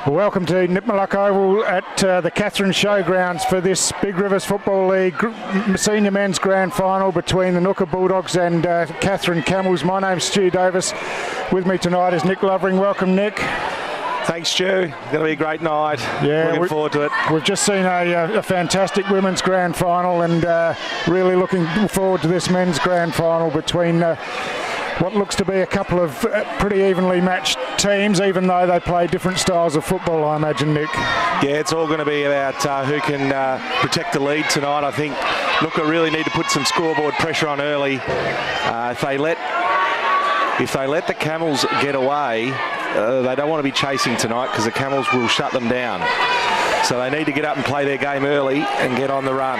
Welcome to Nipmuc Oval at the Katherine Showgrounds for this Big Rivers Football League Senior Men's Grand Final between the Ngukurr Bulldogs and Katherine Camels. My name's Stu Davis. With me tonight is Nick Lovering. Welcome, Nick. Thanks, Stu. It's going to be a great night. Yeah, looking forward to it. We've just seen a fantastic women's grand final and really looking forward to this men's grand final between what looks to be a couple of pretty evenly matched teams, even though they play different styles of football, I imagine, Nick. Yeah, it's all going to be about who can protect the lead tonight. I think Ngukurr really need to put some scoreboard pressure on early. If they let the Camels get away, they don't want to be chasing tonight because the Camels will shut them down. So they need to get up and play their game early and get on the run.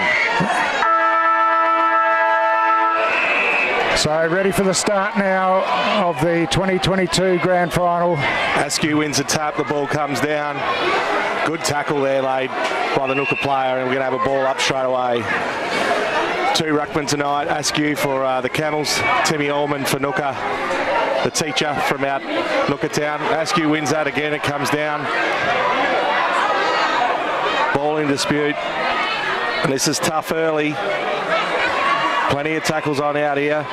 So ready for the start now of the 2022 Grand Final. Askew wins a tap, the ball comes down. Good tackle there laid by the Ngukurr player, and we're going to have a ball up straight away. Two ruckmen tonight, Askew for the Camels, Timmy Allman for Ngukurr, the teacher from out Ngukurr Town. Askew wins that again, it comes down. Ball in dispute, and this is tough early. Plenty of tackles on out here.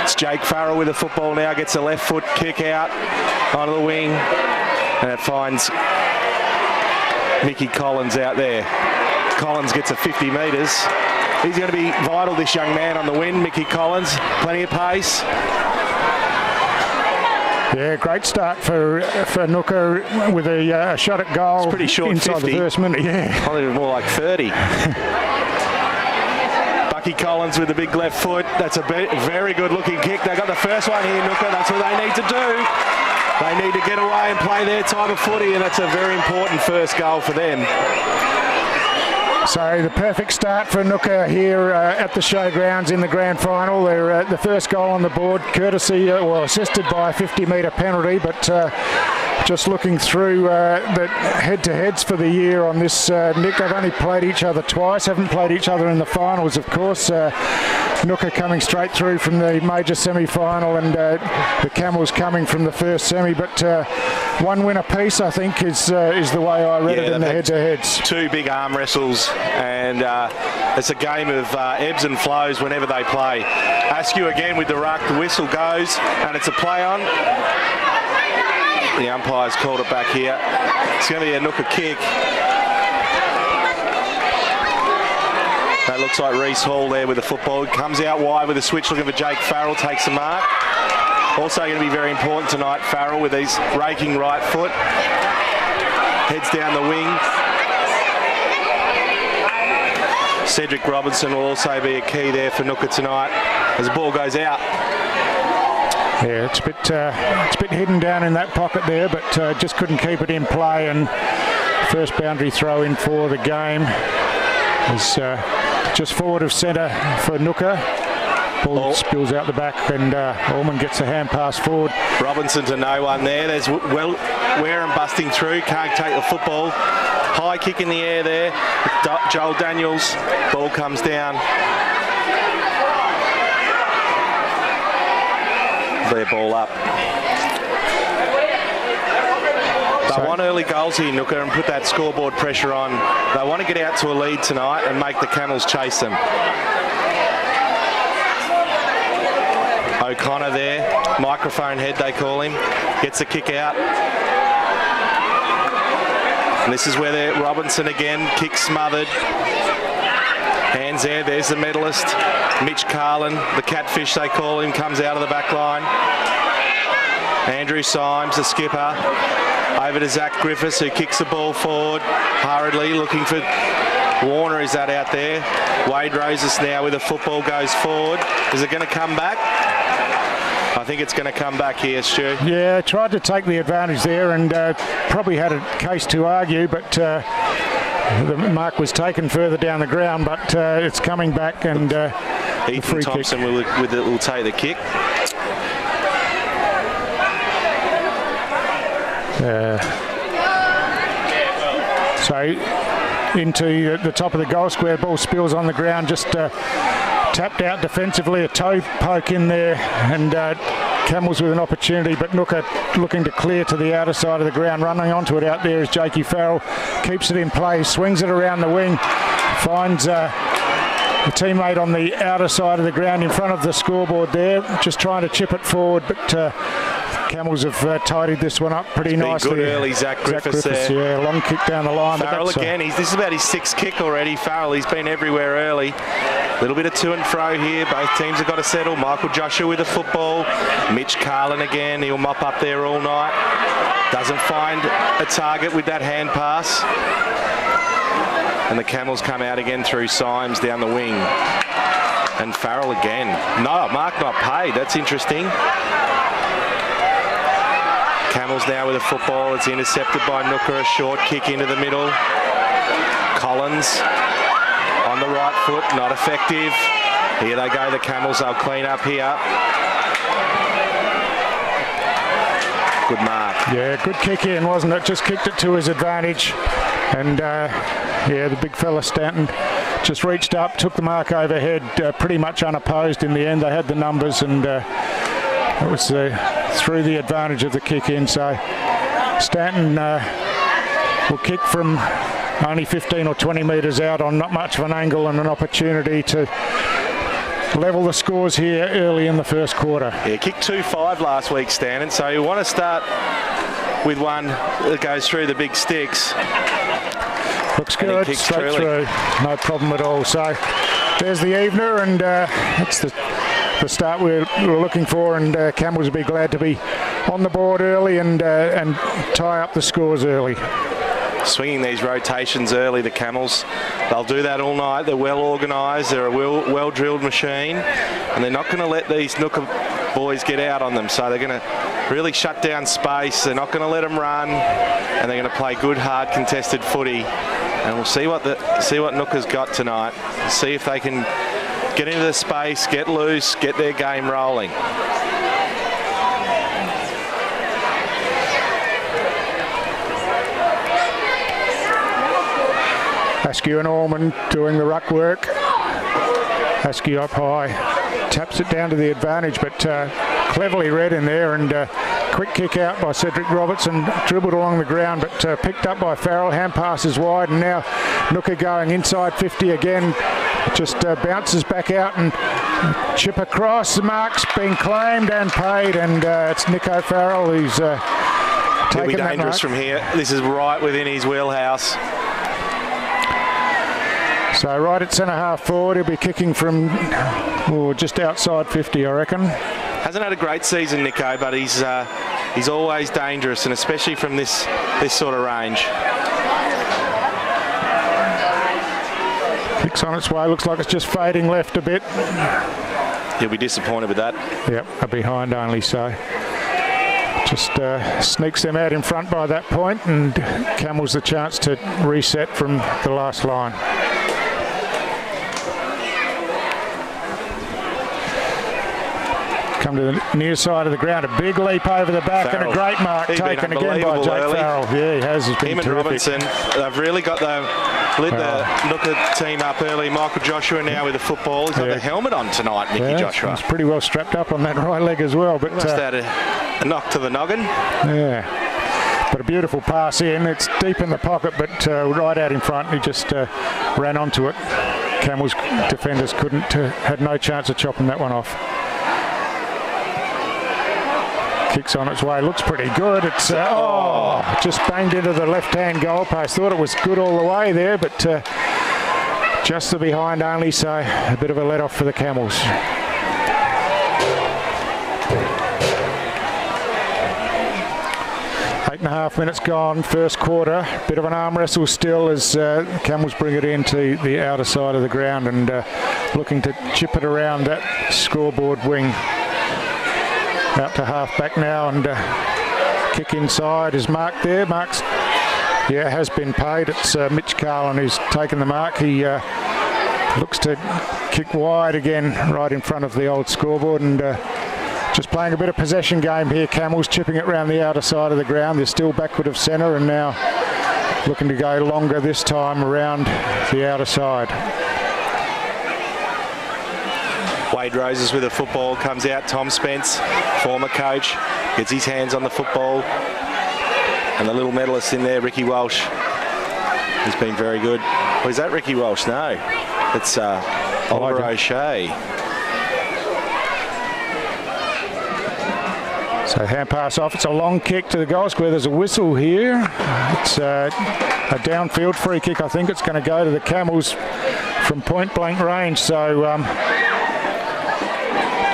It's Jake Farrell with the football now, gets a left foot kick out onto the wing, and it finds Mickey Collins out there. Collins gets a 50 metres. He's going to be vital, this young man on the win, Mickey Collins. Plenty of pace. Yeah, great start for Ngukurr with a shot at goal. It's pretty short, inside 50. The first minute. Yeah, I think it was more like 30. Collins with the big left foot. That's a very good looking kick. They got the first one here, Ngukurr. That's what they need to do. They need to get away and play their type of footy, and that's a very important first goal for them. So the perfect start for Ngukurr here at the Showgrounds in the grand final. They're the first goal on the board, courtesy, assisted by a 50-metre penalty, but just looking through the head-to-heads for the year on this, Nick, they've only played each other twice, haven't played each other in the finals, of course. Ngukurr coming straight through from the major semi-final, and the Camels coming from the first semi, but one win apiece, I think, is the way I read it in the head-to-heads. Two big arm wrestles, and it's a game of ebbs and flows whenever they play. Askew again with the ruck, the whistle goes, and it's a play on. The umpire's called it back here. It's going to be a Ngukurr kick. That looks like Reece Hall there with the football. Comes out wide with a switch looking for Jake Farrell, takes the mark. Also going to be very important tonight, Farrell with his raking right foot. Heads down the wing. Cedric Robinson will also be a key there for Ngukurr tonight as the ball goes out. Yeah, it's a bit hidden down in that pocket there, but just couldn't keep it in play, and first boundary throw in for the game is just forward of centre for Ngukurr. Ball spills out the back, and Allman gets a hand pass forward. Robinson to no one there. There's Wareham busting through, can't take the football. High kick in the air there. Joel Daniels, ball comes down. Their ball up. They want early goals here, Ngukurr, and put that scoreboard pressure on. They want to get out to a lead tonight and make the Camels chase them. O'Connor there, microphone head they call him, gets the kick out. And this is where they're Robinson again, kick smothered. Hands there, there's the medalist, Mitch Carlin, the catfish they call him, comes out of the back line. Andrew Symes, the skipper, over to Zach Griffiths, who kicks the ball forward hurriedly, looking for Warner. Is that out there? Wade Roses now with the football, goes forward. Is it going to come back? I think it's going to come back here, Stu. Yeah, tried to take the advantage there and probably had a case to argue, but the mark was taken further down the ground, but it's coming back, and Ethan Thompson will take the kick. So into the top of the goal square, ball spills on the ground, just tapped out defensively, a toe poke in there, and Camels with an opportunity, but Ngukurr looking to clear to the outer side of the ground. Running onto it out there is Jakey Farrell. Keeps it in play, swings it around the wing, finds a teammate on the outer side of the ground in front of the scoreboard there, just trying to chip it forward, but Camels have tidied this one up pretty nicely. Good early, Zach Griffiths there. Yeah, long kick down the line. Farrell again, this is about his 6th kick already. Farrell, he's been everywhere early. A little bit of to and fro here. Both teams have got to settle. Michael Joshua with the football. Mitch Carlin again, he'll mop up there all night. Doesn't find a target with that hand pass. And the Camels come out again through Symes down the wing. And Farrell again. No, mark not paid. That's interesting. Camels now with a football. It's intercepted by Ngukurr. A short kick into the middle. Collins on the right foot. Not effective. Here they go, the Camels. They'll clean up here. Good mark. Yeah, good kick in, wasn't it? Just kicked it to his advantage. And yeah, the big fella Stanton just reached up, took the mark overhead, pretty much unopposed in the end. They had the numbers, and it was through the advantage of the kick in. So Stanton will kick from only 15 or 20 metres out on not much of an angle, and an opportunity to level the scores here early in the first quarter. Yeah, kicked 2-5 last week, Stanton, so you want to start with one that goes through the big sticks. Looks good, straight through, no problem at all. So there's the evener, and that's the start we were looking for, and Camels will be glad to be on the board early and tie up the scores early. Swinging these rotations early, the Camels. They'll do that all night. They're well organised. They're a well-drilled machine, and they're not going to let these Ngukurr boys get out on them. So they're going to really shut down space. They're not going to let them run, and they're going to play good, hard, contested footy. And we'll see what Ngukurr's got tonight. See if they can get into the space, get loose, get their game rolling. Askew and Allman doing the ruck work. Askew up high, taps it down to the advantage, but cleverly read in there, and quick kick out by Cedric Robertson, dribbled along the ground, but picked up by Farrell. Hand passes wide, and now Ngukurr going inside 50 again. Just bounces back out and chip across. The mark's been claimed and paid, and it's Nico Farrell who's taken He'll be dangerous from here. This is right within his wheelhouse. So right at centre half forward, he'll be kicking from just outside 50, I reckon. Hasn't had a great season, Nico, but he's always dangerous, and especially from this sort of range. Kicks on its way, looks like it's just fading left a bit. He'll be disappointed with that. Yep, a behind only, so just sneaks them out in front by that point, and Camels the chance to reset from the last line. Come to the near side of the ground, a big leap over the back, Farrell. And a great mark taken again by Jake Farrell. Yeah, he has. He's been him and terrific. Robinson, they've really got lit the Ngukurr team up early. Michael Joshua now with the football. He's got the helmet on tonight, Mickey Joshua. He's pretty well strapped up on that right leg as well. But must have had a knock to the noggin. Yeah. But a beautiful pass in. It's deep in the pocket, but right out in front. He just ran onto it. Camels defenders had no chance of chopping that one off. Kicks on its way, looks pretty good. It's just banged into the left-hand goalpost. Thought it was good all the way there, but just the behind only, so a bit of a let-off for the Camels. 8.5 minutes gone, first quarter. Bit of an arm wrestle still as Camels bring it into the outer side of the ground and looking to chip it around that scoreboard wing. Out to half back now, and kick inside is marked there. Mark's, has been paid. It's Mitch Carlin who's taken the mark. He looks to kick wide again right in front of the old scoreboard, and just playing a bit of possession game here. Camels chipping it around the outer side of the ground. They're still backward of centre, and now looking to go longer this time around the outer side. Wade Roses with a football, comes out. Tom Spence, former coach, gets his hands on the football. And the little medalist in there, Ricky Walsh, has been very good. Oh, is that Ricky Walsh? No, it's Oliver O'Shea. So hand pass off. It's a long kick to the goal square. There's a whistle here. It's a downfield free kick. I think it's going to go to the Camels from point blank range. So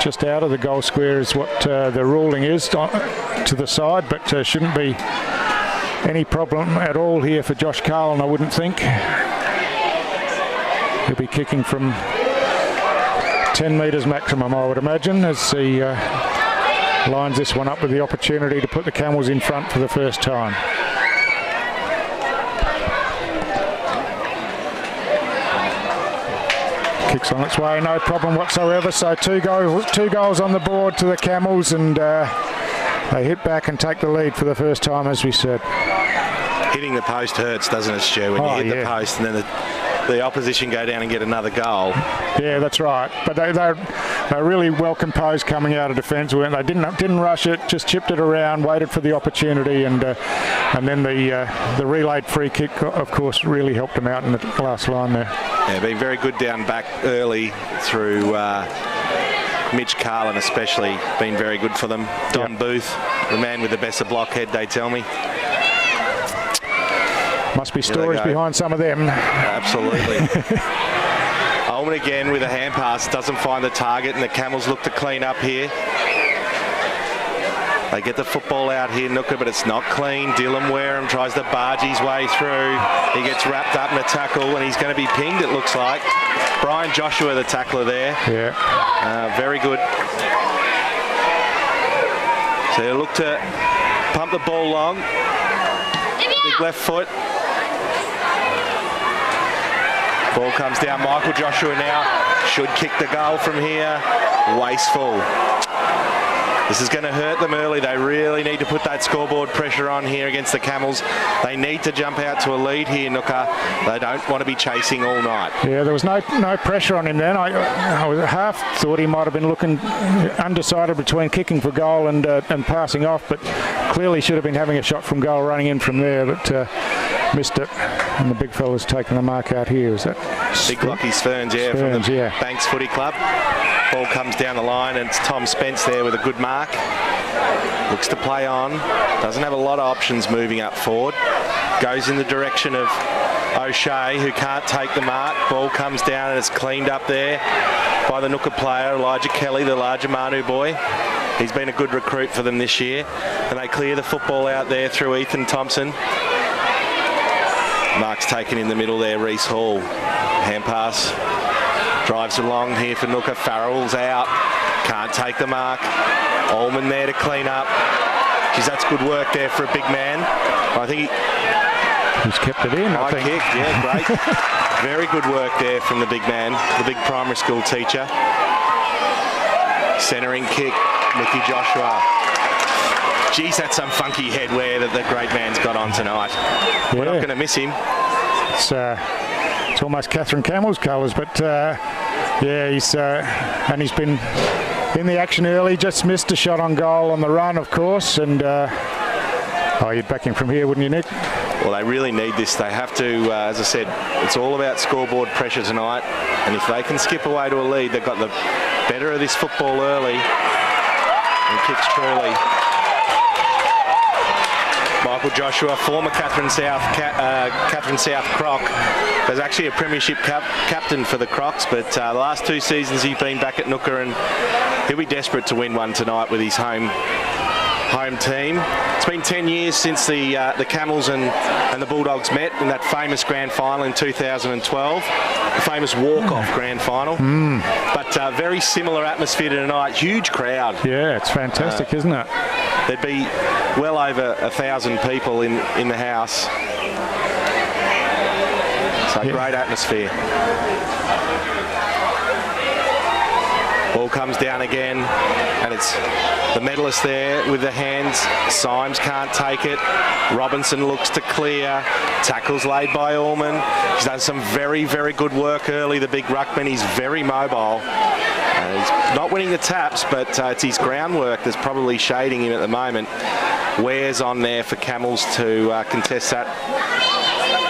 just out of the goal square is what the ruling is to the side, but shouldn't be any problem at all here for Josh Carlin, I wouldn't think. He'll be kicking from 10 metres maximum, I would imagine, as he lines this one up with the opportunity to put the Camels in front for the first time. Kicks on its way, no problem whatsoever. So two goals on the board to the Camels, and they hit back and take the lead for the first time, as we said. Hitting the post hurts, doesn't it, Stu? When you hit the post and then the opposition go down and get another goal. Yeah, that's right. But they're really well composed coming out of defence. They didn't rush it, just chipped it around, waited for the opportunity, and then the relayed free kick, of course, really helped them out in the last line there. Yeah, been very good down back early through Mitch Carlin especially, been very good for them. Don Booth, the man with the best of blockhead, they tell me. Must be stories behind some of them. Absolutely. Ullman again with a hand pass, doesn't find the target, and the Camels look to clean up here. They get the football out here, Ngukurr, but it's not clean. Dylan Wareham tries to barge his way through. He gets wrapped up in a tackle, and he's going to be pinged, it looks like. Brian Joshua, the tackler there. Yeah. Very good. So they look to pump the ball long. Big left foot. Ball comes down. Michael Joshua now should kick the goal from here. Wasteful. This is going to hurt them early. They really need to put that scoreboard pressure on here against the Camels. They need to jump out to a lead here, Ngukurr. They don't want to be chasing all night. Yeah, there was no pressure on him then. I half thought he might have been looking undecided between kicking for goal and passing off, but clearly should have been having a shot from goal running in from there, but missed it. And the big fella's taking the mark out here. Is that Big Lockie Sferns, from the Banks Footy Club. Ball comes down the line, and it's Tom Spence there with a good mark. Looks to play on. Doesn't have a lot of options moving up forward. Goes in the direction of O'Shea, who can't take the mark. Ball comes down, and it's cleaned up there by the Ngukurr player, Elijah Kelly, the larger Manu boy. He's been a good recruit for them this year. And they clear the football out there through Ethan Thompson. Mark's taken in the middle there, Reece Hall. Hand pass. Drives along here for Ngukurr. Farrell's out. Can't take the mark. Ullman there to clean up. Geez, that's good work there for a big man. I think he's kept it in, I think. Kick, yeah, great. Very good work there from the big man, the big primary school teacher. Centering kick, Mickey Joshua. Geez, that's some funky headwear that the great man's got on tonight. Yeah. We're not going to miss him. It's almost Katherine Camels colours, but yeah, he's been in the action early. Just missed a shot on goal on the run, of course, and you'd back him from here, wouldn't you, Nick? Well, they really need this. They have to, as I said, it's all about scoreboard pressure tonight, and if they can skip away to a lead, they've got the better of this football early. And kicks truly. Michael Joshua, former Katherine South Croc, was actually a premiership captain for the Crocs, but the last 2 seasons he's been back at Ngukurr, and he'll be desperate to win one tonight with his home team. It's been 10 years since the Camels and the Bulldogs met in that famous grand final in 2012, the famous walk-off grand final. But very similar atmosphere tonight, huge crowd. Yeah, it's fantastic, isn't it? There'd be well over 1,000 people in the house. So great atmosphere. Ball comes down again, and it's the medalist there with the hands. Symes can't take it. Robinson looks to clear. Tackles laid by Ullman. He's done some very, very good work early, the big ruckman. He's very mobile. He's not winning the taps, but it's his groundwork that's probably shading him at the moment. Ware's on there for Camels to contest that.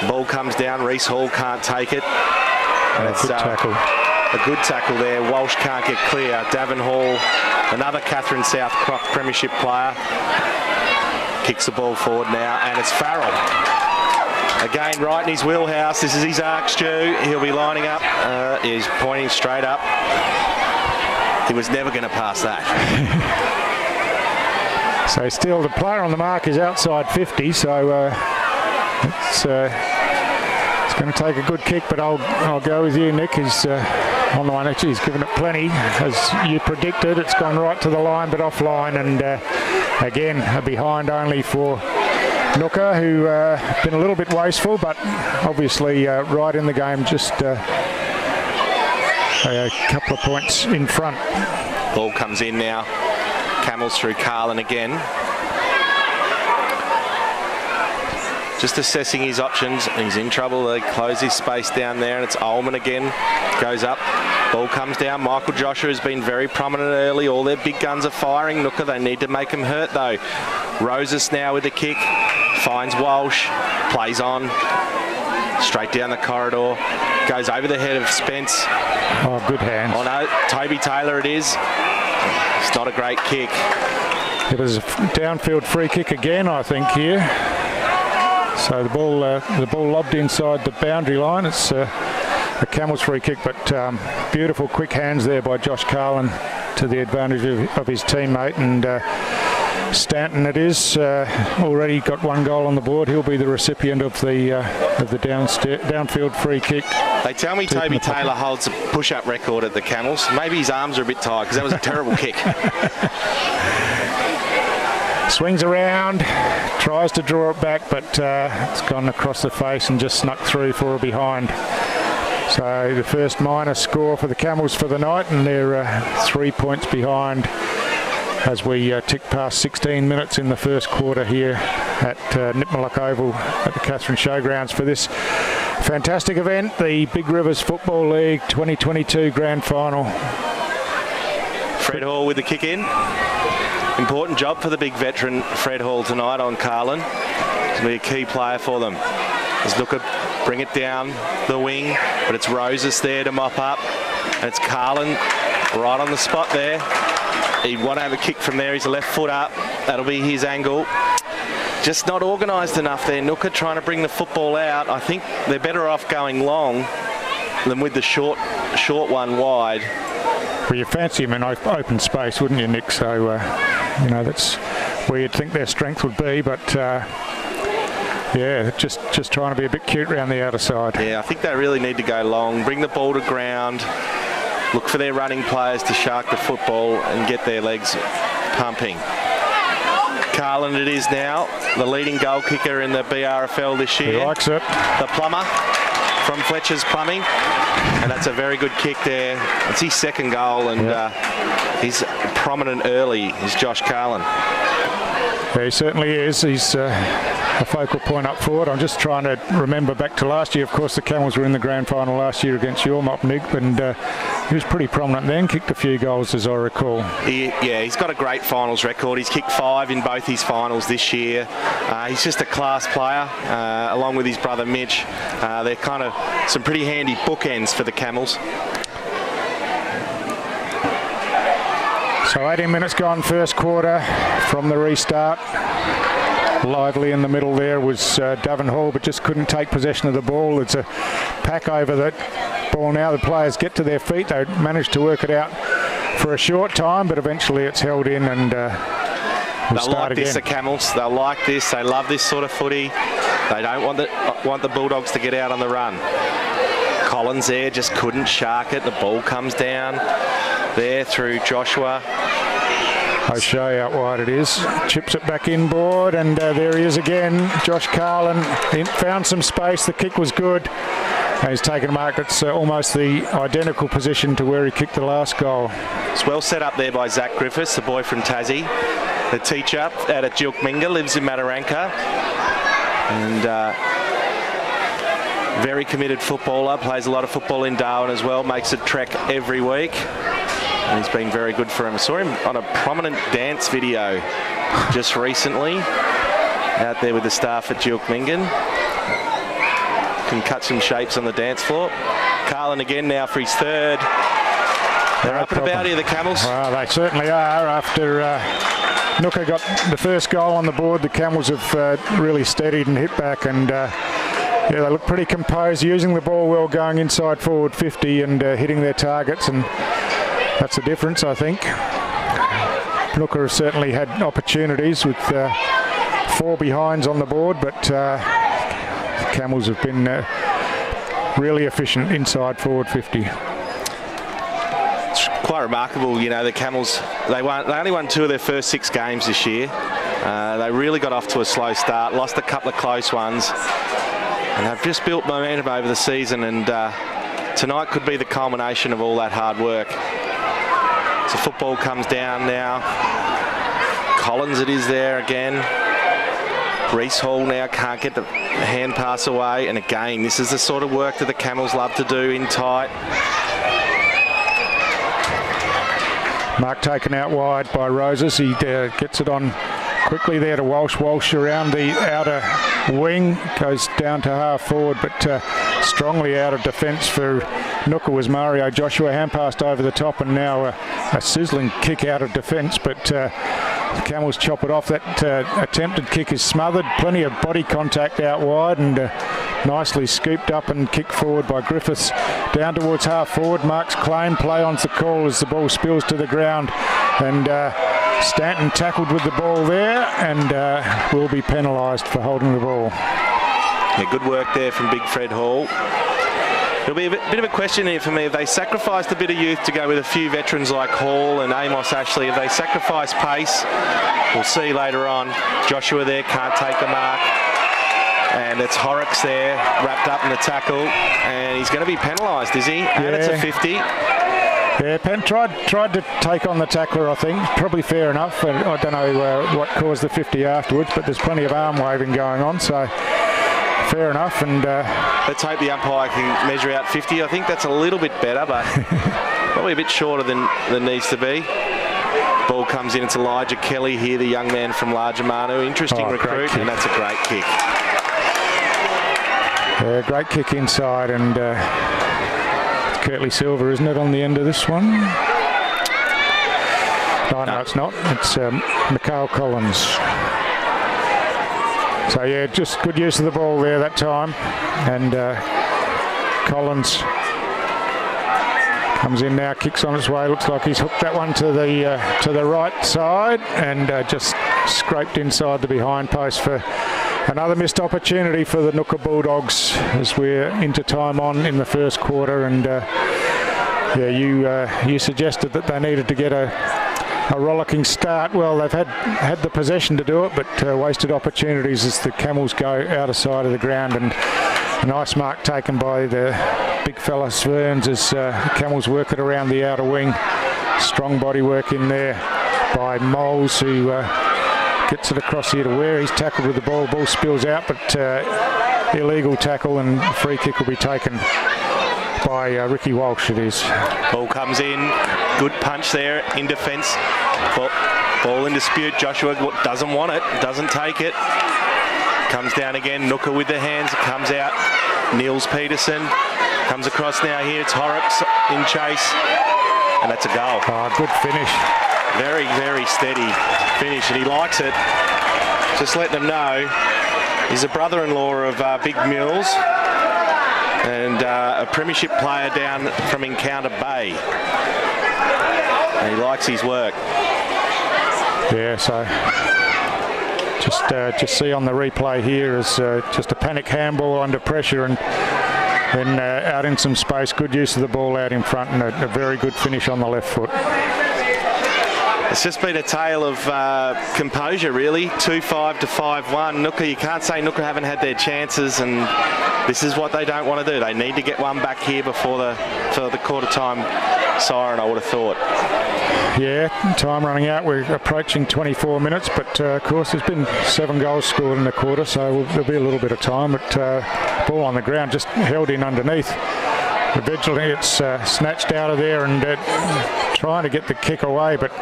Ball comes down. Reese Hall can't take it. And it's a good tackle there. Walsh can't get clear. Davin Hall, another Katherine South Croft Premiership player, kicks the ball forward now, and it's Farrell. Again, right in his wheelhouse. This is his arc, Stu. He'll be lining up. He's pointing straight up. He was never going to pass that. So still the player on the mark is outside 50, so it's going to take a good kick, but I'll go with you, Nick. He's on the one. Actually, he's given it plenty, as you predicted. It's gone right to the line, but offline, and again, a behind only for Ngukurr, who been a little bit wasteful, but obviously right in the game, just a couple of points in front. Ball comes in now. Camels through Carlin again. Just assessing his options. He's in trouble. They close his space down there, and it's Ullman again. Goes up. Ball comes down. Michael Joshua has been very prominent early. All their big guns are firing. Ngukurr, they need to make him hurt, though. Roses now with the kick. Finds Walsh. Plays on. Straight down the corridor. Goes over the head of Spence. Oh, good hands. Oh, no. Toby Taylor it is. It's not a great kick. It was a downfield free kick again, I think, here. So the ball lobbed inside the boundary line. It's a Camels free kick, but beautiful quick hands there by Josh Carlin to the advantage of his teammate. And Stanton it is, already got one goal on the board. He'll be the recipient of the downfield free kick. They tell me Toby Taylor holds a push-up record at the Camels. Maybe his arms are a bit tight because that was a terrible kick. Swings around, tries to draw it back, but it's gone across the face and just snuck through for a behind. So the first minor score for the Camels for the night, and they're 3 points behind as we tick past 16 minutes in the first quarter here at Nipmuc Oval at the Katherine Showgrounds for this fantastic event, the Big Rivers Football League 2022 Grand Final. Fred Hall with the kick in. Important job for the big veteran Fred Hall tonight on Carlin. He's going to be a key player for them. As Ngukurr bring it down the wing, but it's Roses there to mop up. And it's Carlin right on the spot there. He'd want to have a kick from there. He's a left foot up. That'll be his angle. Just not organised enough there. Ngukurr trying to bring the football out. I think they're better off going long than with the short one wide. Well, you fancy him in open space, wouldn't you, Nick? So, you know, that's where you'd think their strength would be, but yeah, just trying to be a bit cute around the outer side. Yeah, I think they really need to go long, bring the ball to ground, look for their running players to shark the football and get their legs pumping. Carlin it is now, the leading goal kicker in the BRFL this year. He likes it. The plumber from Fletcher's Plumbing, and that's a very good kick there. It's his second goal, and he's prominent early, is Josh Carlin. Yeah, he certainly is. He's a focal point up forward. I'm just trying to remember back to last year. Of course, the Camels were in the grand final last year against Yormop, Nick, and he was pretty prominent then, kicked a few goals as I recall. Yeah, he's got a great finals record. He's kicked 5 in both his finals this year. He's just a class player, along with his brother Mitch. They're kind of some pretty handy bookends for the Camels. So 18 minutes gone, first quarter from the restart. Lively in the middle there was Davin Hall, but just couldn't take possession of the ball. It's a pack over that ball now. The players get to their feet. They managed to work it out for a short time, but eventually it's held in, and they'll like this, the Camels. They'll like this. They love this sort of footy. They don't want the Bulldogs to get out on the run. Collins there just couldn't shark it. The ball comes down there through Joshua. O'Shea out wide it is. Chips it back inboard, and there he is again. Josh Carlin found some space. The kick was good. And he's taken a mark that's almost the identical position to where he kicked the last goal. It's well set up there by Zach Griffiths, the boy from Tassie. The teacher out at Jilkminga, lives in Mataranka. And very committed footballer, plays a lot of football in Darwin as well, makes a trek every week. And he's been very good for him. I saw him on a prominent dance video just recently out there with the staff at Jilkmingen. Can cut some shapes on the dance floor. Carlin again now for his third. They're up and about here, the Camels. Well, they certainly are. After Ngukurr got the first goal on the board, the Camels have really steadied and hit back, and yeah, they look pretty composed, using the ball well, going inside forward 50 and hitting their targets, and that's the difference, I think. Ngukurr has certainly had opportunities with 4 behinds on the board, but the Camels have been really efficient inside forward 50. It's quite remarkable, you know, the Camels, they only won 2 of their first 6 games this year. They really got off to a slow start, lost a couple of close ones, and they've just built momentum over the season, and tonight could be the culmination of all that hard work. So football comes down now. Collins it is there again. Reese Hall now can't get the hand pass away, and again, this is the sort of work that the Camels love to do in tight. Mark taken out wide by Roses. He gets it on quickly there to Walsh. Walsh around the outer wing, goes down to half forward, but strongly out of defence for Ngukurr was Mario Joshua. Hand passed over the top, and now a sizzling kick out of defence, but the Camels chop it off. That attempted kick is smothered. Plenty of body contact out wide, and nicely scooped up and kicked forward by Griffiths. Down towards half forward, Mark's claim. Play on's the call as the ball spills to the ground, and Stanton tackled with the ball there, and will be penalised for holding the ball. Yeah, good work there from Big Fred Hall. It'll be a bit of a question here for me. If they sacrificed a bit of youth to go with a few veterans like Hall and Amos Ashley, if they sacrifice pace, we'll see later on. Joshua there can't take the mark, and it's Horrocks there wrapped up in the tackle, and he's going to be penalised, is he? And it's a 50. Yeah, Penn tried to take on the tackler, I think. Probably fair enough. And I don't know what caused the 50 afterwards, but there's plenty of arm waving going on, so fair enough. And let's hope the umpire can measure out 50. I think that's a little bit better, but probably a bit shorter than needs to be. Ball comes in. It's Elijah Kelly here, the young man from Largemanu. Interesting recruit, and that's a great kick. Yeah, great kick inside, and it's Kirtley Silver, isn't it, on the end of this one? No, it's not. It's Mikhail Collins. So yeah, just good use of the ball there that time, and Collins comes in now, kicks on its way. Looks like he's hooked that one to the right side, and just scraped inside the behind post for another missed opportunity for the Ngukurr Bulldogs as we're into time on in the first quarter. And yeah, you suggested that they needed to get a rollicking start. Well, they've had the possession to do it, but wasted opportunities as the Camels go out of sight of the ground. And a nice mark taken by the big fella Sverns as Camels work it around the outer wing. Strong body work in there by Moles, who gets it across here to where he's tackled with the ball. Ball spills out, but illegal tackle, and free kick will be taken by Ricky Walsh, it is. Ball comes in, good punch there in defence. Ball in dispute. Joshua doesn't want it, doesn't take it. Comes down again. Ngukurr with the hands, comes out. Niels Peterson comes across now here. It's Horrocks in chase, and that's a goal. Oh, good finish. Very, very steady finish, and he likes it. Just letting them know he's a brother-in-law of Big Mills, and a premiership player down from Encounter Bay. And he likes his work. Yeah, so just see on the replay here is just a panic handball under pressure, and then out in some space. Good use of the ball out in front, and a very good finish on the left foot. It's just been a tale of composure, really. 2-5 to 5-1. Ngukurr, you can't say Ngukurr haven't had their chances, and this is what they don't want to do. They need to get one back here before the quarter time siren, I would have thought. Yeah, time running out. We're approaching 24 minutes, but of course there's been 7 goals scored in the quarter, so there'll be a little bit of time. But ball on the ground, just held in underneath. Eventually it's snatched out of there and trying to get the kick away, but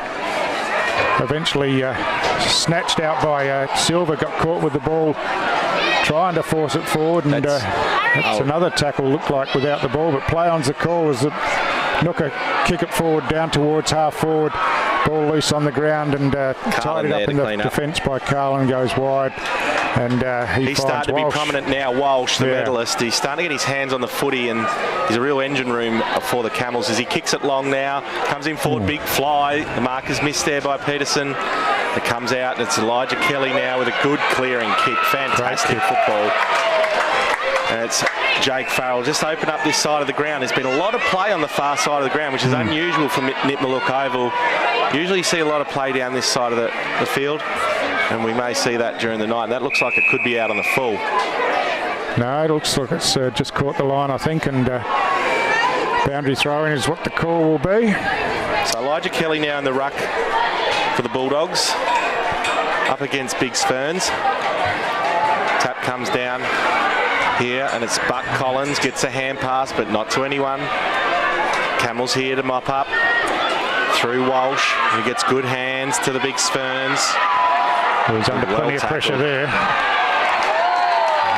eventually snatched out by Silver, got caught with the ball, trying to force it forward, and that's another tackle, looked like, without the ball, but play on's the call as Ngukurr kick it forward down towards half forward, ball loose on the ground, and tied it up in the defence by Carlin, goes wide, and he's starting to be prominent now. Walsh, the medalist, he's starting to get his hands on the footy, and he's a real engine room for the Camels as he kicks it long now, comes in forward, big fly, the mark is missed there by Peterson. It comes out, and it's Elijah Kelly now with a good clearing kick. Fantastic football. And it's Jake Farrell just open up this side of the ground. There's been a lot of play on the far side of the ground, which is unusual for Nipmaluk Oval. Usually you see a lot of play down this side of the field, and we may see that during the night. And that looks like it could be out on the full. No, it looks like it's just caught the line, I think, and boundary throwing is what the call will be. So Elijah Kelly now in the ruck for the Bulldogs, up against Big Ferns. Tap comes down here, and it's Buck Collins, gets a hand pass, but not to anyone. Camels here to mop up. Through Walsh, who gets good hands to the Big Ferns. He's under plenty of pressure there.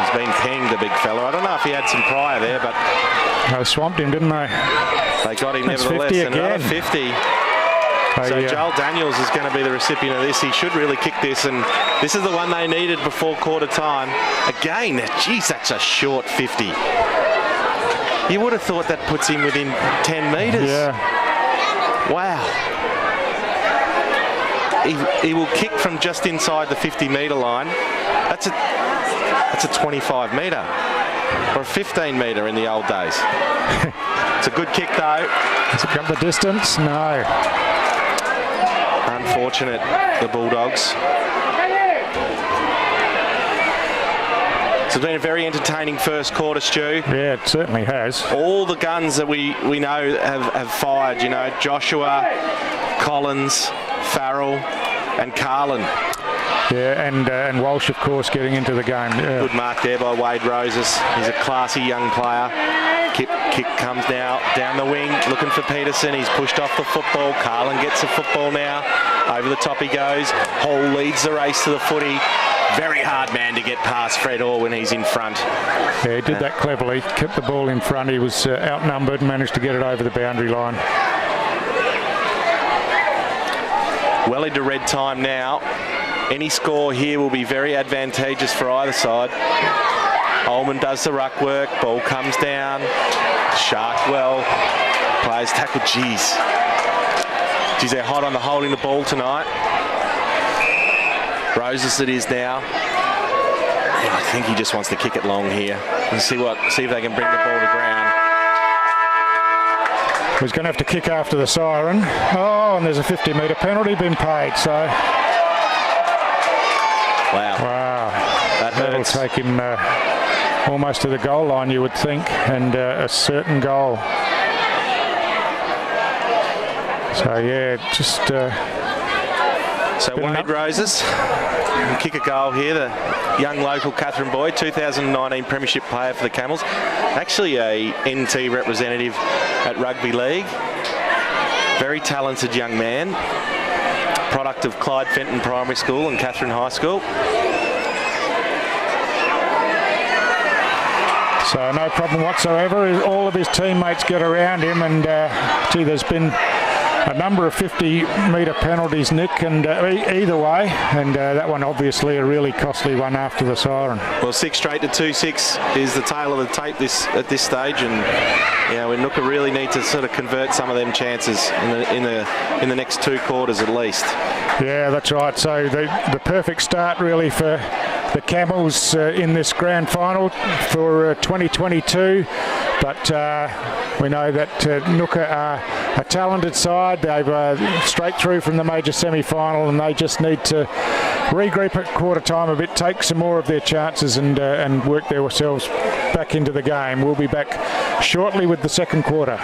He's been pinged, the big fella. I don't know if he had some prior there, but... They swamped him, didn't they? They got him nevertheless. 50 and another 50. So Joel Daniels is going to be the recipient of this. He should really kick this, and this is the one they needed before quarter time. Again, geez, that's a short 50. You would have thought that puts him within 10 metres. Yeah. Wow. He will kick from just inside the 50-metre line. That's a 25-metre or a 15-metre in the old days. It's a good kick, though. Does it come the distance? No. Unfortunate, the Bulldogs. So it's been a very entertaining first quarter, Stu. Yeah, it certainly has. All the guns that we know have fired, you know, Joshua, Collins, Farrell and Carlin. Yeah, and Walsh, of course, getting into the game. Yeah. Good mark there by Wade Roses. He's a classy young player. Kick comes now down the wing, looking for Peterson. He's pushed off the football. Carlin gets the football now. Over the top he goes. Hall leads the race to the footy. Very hard man to get past Fred Orr when he's in front. Yeah, he did that cleverly. Kept the ball in front. He was outnumbered and managed to get it over the boundary line. Well into red time now. Any score here will be very advantageous for either side. Ullman does the ruck work. Ball comes down. Sharkwell plays tackle. Geez, they're hot on the holding the ball tonight. Roses it is now. Yeah, I think he just wants to kick it long here and see if they can bring the ball to ground. He's going to have to kick after the siren. Oh, and there's a 50-metre penalty been paid. So. Wow. That'll take him almost to the goal line, you would think, and a certain goal. So yeah, just. So Wade Roses will kick a goal here. The young local Katherine boy, 2019 Premiership player for the Camels. Actually a NT representative at Rugby League. Very talented young man. Product of Clyde Fenton Primary School and Katherine High School. So no problem whatsoever. All of his teammates get around him, and gee, there's been a number of 50-metre penalties, Nick, and either way, and that one obviously a really costly one after the siren. Well, 6 straight to 2-6 is the tail of the tape at this stage, and you know, Ngukurr really need to sort of convert some of them chances in the next 2 quarters at least. Yeah, that's right. So the perfect start really for the Camels in this grand final for 2022, but we know that Ngukurr are a talented side. They've straight through from the major semi-final, and they just need to regroup at quarter time a bit, take some more of their chances, and work themselves back into the game. We'll be back shortly with the second quarter.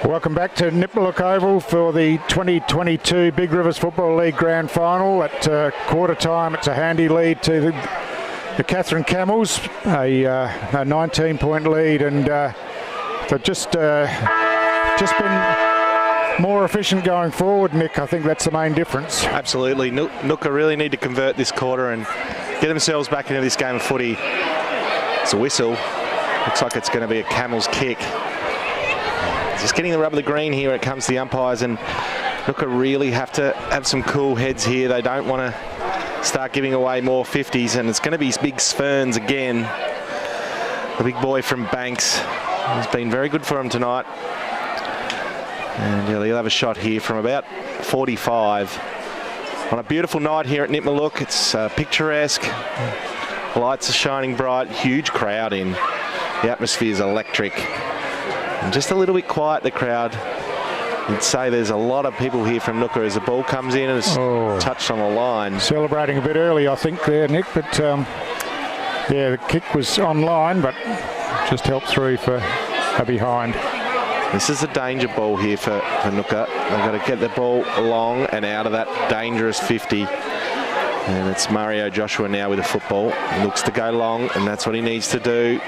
Welcome back to Nipmuc Oval for the 2022 Big Rivers Football League Grand Final. At quarter time, it's a handy lead to the Katherine Camels, a 19-point lead, and they've just been more efficient going forward, Nick. I think that's the main difference. Absolutely. Ngukurr really need to convert this quarter and get themselves back into this game of footy. It's a whistle. Looks like it's going to be a Camels kick. Just getting the rub of the green here when it comes to the umpires, and Ngukurr really have to have some cool heads here. They don't want to start giving away more 50s, and it's going to be big Sferns again. The big boy from Banks has been very good for him tonight. And he'll have a shot here from about 45. On a beautiful night here at Nipmuc. It's picturesque. Lights are shining bright. Huge crowd in. The atmosphere is electric. And just a little bit quiet, the crowd. You'd say there's a lot of people here from Ngukurr as the ball comes in and it's touched on the line. Celebrating a bit early, I think, there, Nick. But, yeah, the kick was online, but just helped through for a behind. This is a danger ball here for Ngukurr. They've got to get the ball long and out of that dangerous 50. And it's Mario Joshua now with the football. He looks to go long, and that's what he needs to do.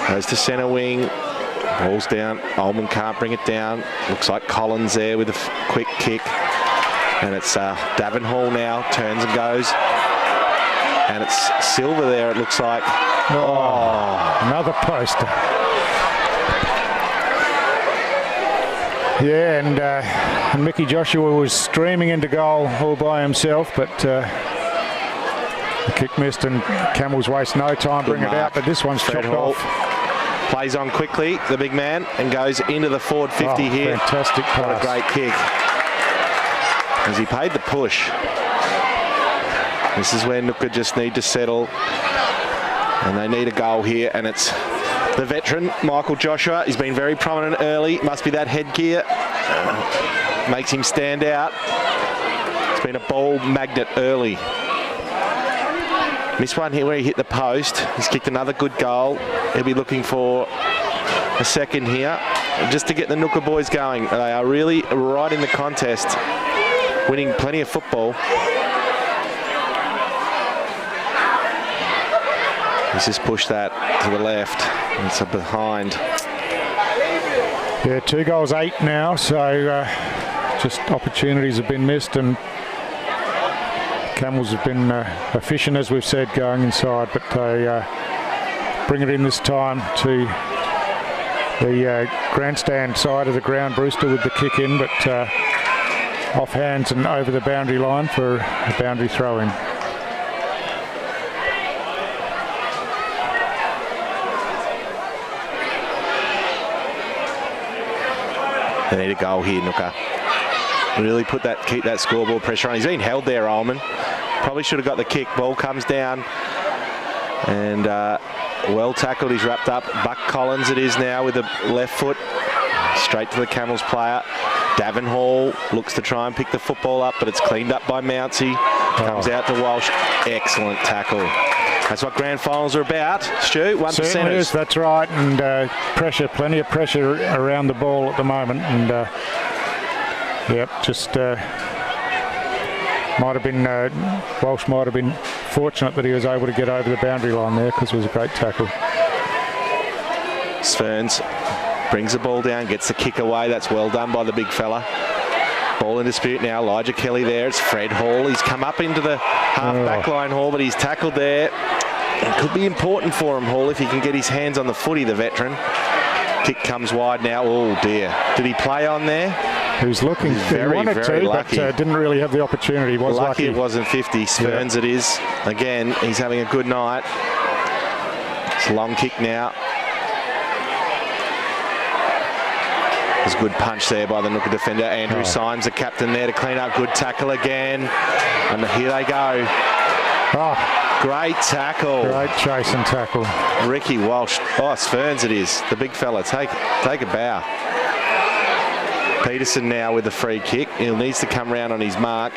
Goes to centre wing. Ball's down. Ullman can't bring it down. Looks like Collins there with a quick kick. And it's Davin Hall now. Turns and goes. And it's Silver there, it looks like. Oh, another poster. Yeah, and Mickey Joshua was streaming into goal all by himself, but the kick missed, and Camels waste no time bringing it out, but this one's chopped off. Plays on quickly, the big man, and goes into the forward 50 here. Fantastic pass. What a great kick. As he paid the push. This is where Ngukurr just need to settle. And they need a goal here, and it's the veteran, Michael Joshua. He's been very prominent early. Must be that headgear. Makes him stand out. It's been a ball magnet early. Missed one here where he hit the post. He's kicked another good goal. He'll be looking for a second here, just to get the Ngukurr boys going. They are really right in the contest, winning plenty of football. He's just pushed that to the left. It's a behind. Yeah, 2 goals 8 now, so just opportunities have been missed, and Camels have been efficient, as we've said, going inside, but they bring it in this time to the grandstand side of the ground. Brewster with the kick in, but off hands and over the boundary line for a boundary throw in. They need a goal here, Ngukurr. Really keep that scoreboard pressure on. He's been held there, Ullman. Probably should have got the kick. Ball comes down, and well tackled. He's wrapped up. Buck Collins it is now with the left foot. Straight to the Camels player. Davin Hall looks to try and pick the football up, but it's cleaned up by Mountsy. Comes out to Walsh. Excellent tackle. That's what grand finals are about, Stu. 1%. Certainly is, that's right, and pressure, plenty of pressure around the ball at the moment, and yep, just might have been, Walsh might have been fortunate that he was able to get over the boundary line there, because it was a great tackle. Sferns brings the ball down, gets the kick away. That's well done by the big fella. Ball in dispute now. Elijah Kelly there. It's Fred Hall. He's come up into the half back line, Hall, but he's tackled there. It could be important for him, Hall, if he can get his hands on the footy, the veteran. Kick comes wide now. Oh, dear. Did he play on there? He was looking. Very, he wanted very to, lucky. But didn't really have the opportunity. He was lucky. It wasn't 50. Sferns it is. Again, he's having a good night. It's a long kick now. There's a good punch there by the Ngukurr defender. Andrew Symes, the captain there to clean up. Good tackle again. And here they go. Great tackle. Great chase and tackle. Ricky Walsh. Sferns it is. The big fella. Take a bow. Peterson now with the free kick. He needs to come round on his mark.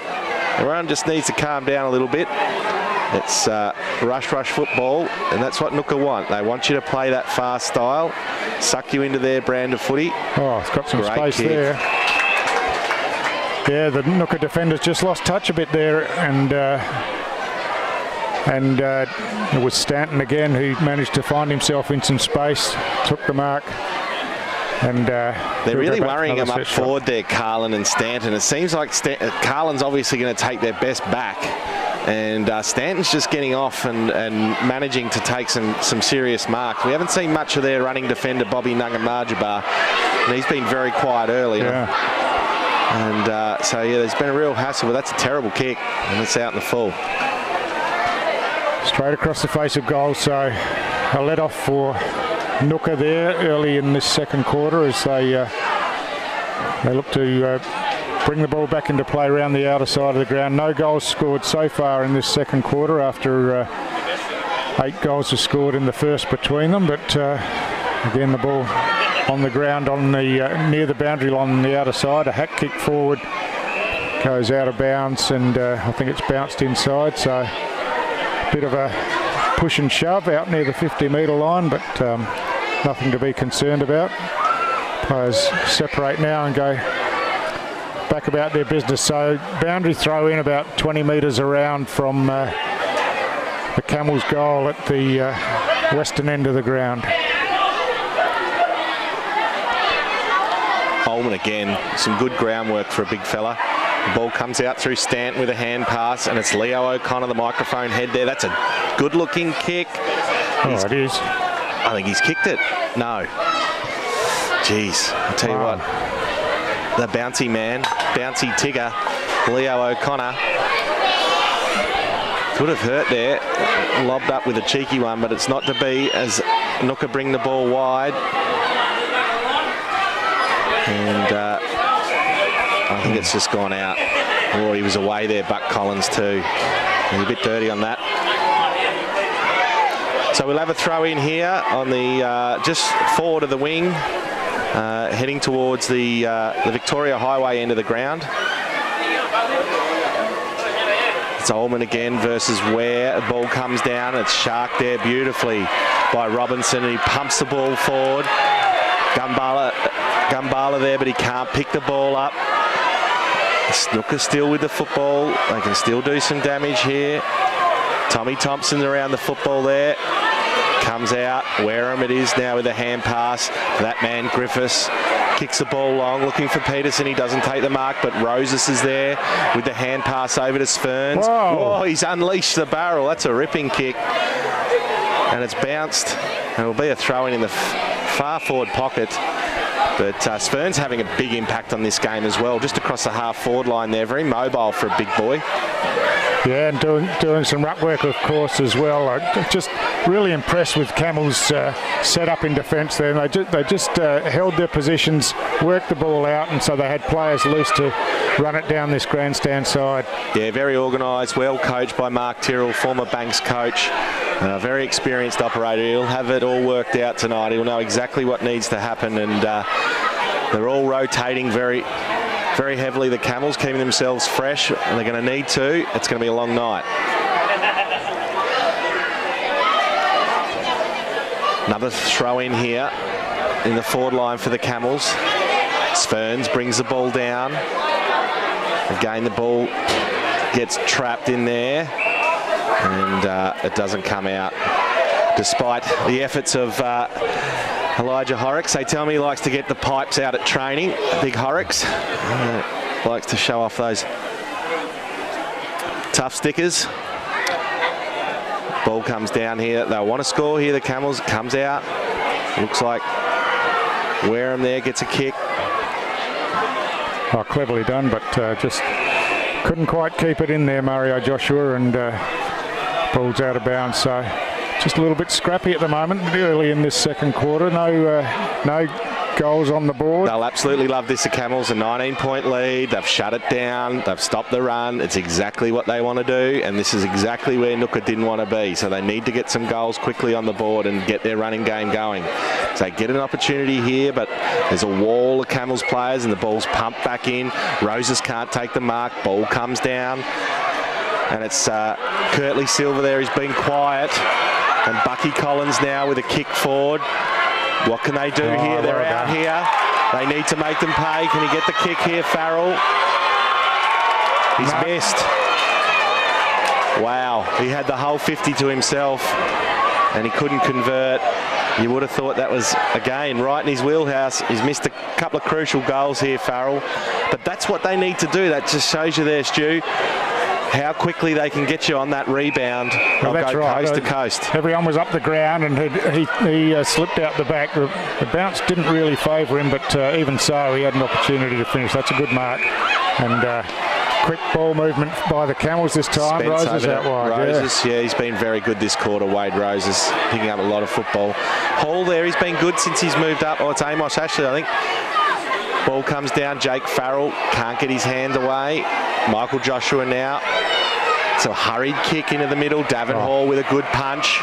Everyone just needs to calm down a little bit. It's rush football, and that's what Ngukurr want. They want you to play that fast style, suck you into their brand of footy. Oh, it's got some space kick there. Yeah, the Ngukurr defenders just lost touch a bit there, and it was Stanton again who managed to find himself in some space, took the mark. And they're really worrying him up forward there, Carlin and Stanton. It seems like Carlin's obviously going to take their best back, and Stanton's just getting off and managing to take some serious marks. We haven't seen much of their running defender, Bobby Nungamajaba, and he's been very quiet early. Yeah. And so, yeah, there's been a real hassle, but that's a terrible kick, and it's out in the full. Straight across the face of goal, so a let off for Ngukurr there early in this second quarter as they look to bring the ball back into play around the outer side of the ground. No goals scored so far in this second quarter after 8 goals were scored in the first between them, but again the ball on the ground on the near the boundary line on the outer side. A hack kick forward goes out of bounds, and I think it's bounced inside, so a bit of a push and shove out near the 50-metre line, but nothing to be concerned about. Players separate now and go back about their business. So boundary throw in about 20 metres around from the Camels goal at the western end of the ground. Holman again, some good groundwork for a big fella. The ball comes out through Stanton with a hand pass, and it's Leo O'Connor, the microphone head there. That's a good-looking kick. Oh, it is. I think he's kicked it. No. Jeez, I'll tell you what. The bouncy man, bouncy Tigger, Leo O'Connor. Could have hurt there. Lobbed up with a cheeky one, but it's not to be as Ngukurr bring the ball wide. And I think it's just gone out. Oh, he was away there, Buck Collins too. He's a bit dirty on that. So we'll have a throw in here on the just forward of the wing, heading towards the Victoria Highway end of the ground. It's Ullman again versus Ware. The ball comes down. It's Shark there beautifully by Robinson, and he pumps the ball forward. Gumbala there, but he can't pick the ball up. Ngukurr still with the football. They can still do some damage here. Tommy Thompson around the football there. Comes out. Wareham it is now with a hand pass. That man, Griffiths, kicks the ball long, looking for Peterson. He doesn't take the mark, but Roses is there with the hand pass over to Sferns. Oh, he's unleashed the barrel. That's a ripping kick. And it's bounced. And it'll be a throw-in in the far forward pocket. But Sferns having a big impact on this game as well, just across the half-forward line there. Very mobile for a big boy. Yeah, and doing some ruck work, of course, as well. I'm just really impressed with Camels' setup in defence there. They just held their positions, worked the ball out, and so they had players loose to run it down this grandstand side. Yeah, very organised, well coached by Mark Tyrrell, former Banks coach. A very experienced operator. He'll have it all worked out tonight. He'll know exactly what needs to happen, and they're all rotating very heavily. The Camels keeping themselves fresh, and they're going to need to. It's going to be a long night. Another throw in here in the forward line for the Camels. Sferns brings the ball down. Again, the ball gets trapped in there, and it doesn't come out, despite the efforts of Elijah Horrocks. They tell me he likes to get the pipes out at training. Big Horrocks likes to show off those tough stickers. Ball comes down here. They want to score here. The Camels comes out. Looks like Wareham there gets a kick. Oh, cleverly done, but just couldn't quite keep it in there, Mario Joshua, and ball's out of bounds. So just a little bit scrappy at the moment, early in this second quarter. No goals on the board. They'll absolutely love this. The Camels, a 19-point lead. They've shut it down. They've stopped the run. It's exactly what they want to do, and this is exactly where Ngukurr didn't want to be. So they need to get some goals quickly on the board and get their running game going. So they get an opportunity here, but there's a wall of Camels players, and the ball's pumped back in. Roses can't take the mark. Ball comes down. And it's Kirtley Silver there. He's been quiet. And Bucky Collins now with a kick forward. What can they do here? They're out here. They need to make them pay. Can he get the kick here, Farrell? He's missed. Wow, he had the whole 50 to himself and he couldn't convert. You would have thought that was, again, right in his wheelhouse. He's missed a couple of crucial goals here, Farrell. But that's what they need to do. That just shows you there, Stu, how quickly they can get you on that rebound. Well, They'll go right. coast to coast. Everyone was up the ground and he slipped out the back. The bounce didn't really favour him, but even so, he had an opportunity to finish. That's a good mark. And quick ball movement by the Camels this time. Spence Roses out wide. Roses, yeah, he's been very good this quarter. Wade Roses picking up a lot of football. Hall there, he's been good since he's moved up. Oh, it's Amos Ashley, I think. Ball comes down. Jake Farrell can't get his hand away. Michael Joshua now. It's a hurried kick into the middle. Davin Hall with a good punch.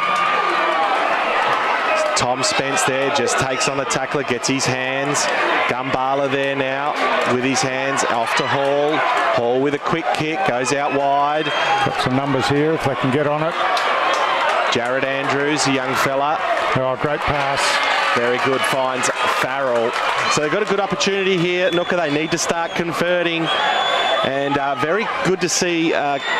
Tom Spence there just takes on the tackler, gets his hands. Gumbala there now with his hands off to Hall. Hall with a quick kick, goes out wide. Got some numbers here if they can get on it. Jared Andrews, a young fella. Oh, great pass. Very good, finds Farrell. So they've got a good opportunity here. Ngukurr, they need to start converting. And very good to see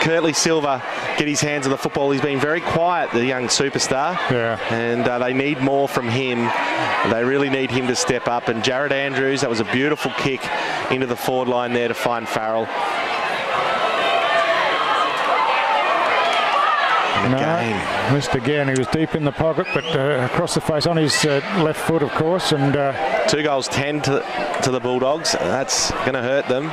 Kirtley Silver get his hands on the football. He's been very quiet, the young superstar. Yeah. And they need more from him. They really need him to step up. And Jared Andrews, that was a beautiful kick into the forward line there to find Farrell. No, missed again. He was deep in the pocket, but across the face on his left foot, of course. And 2 goals, 10 to the Bulldogs. That's going to hurt them.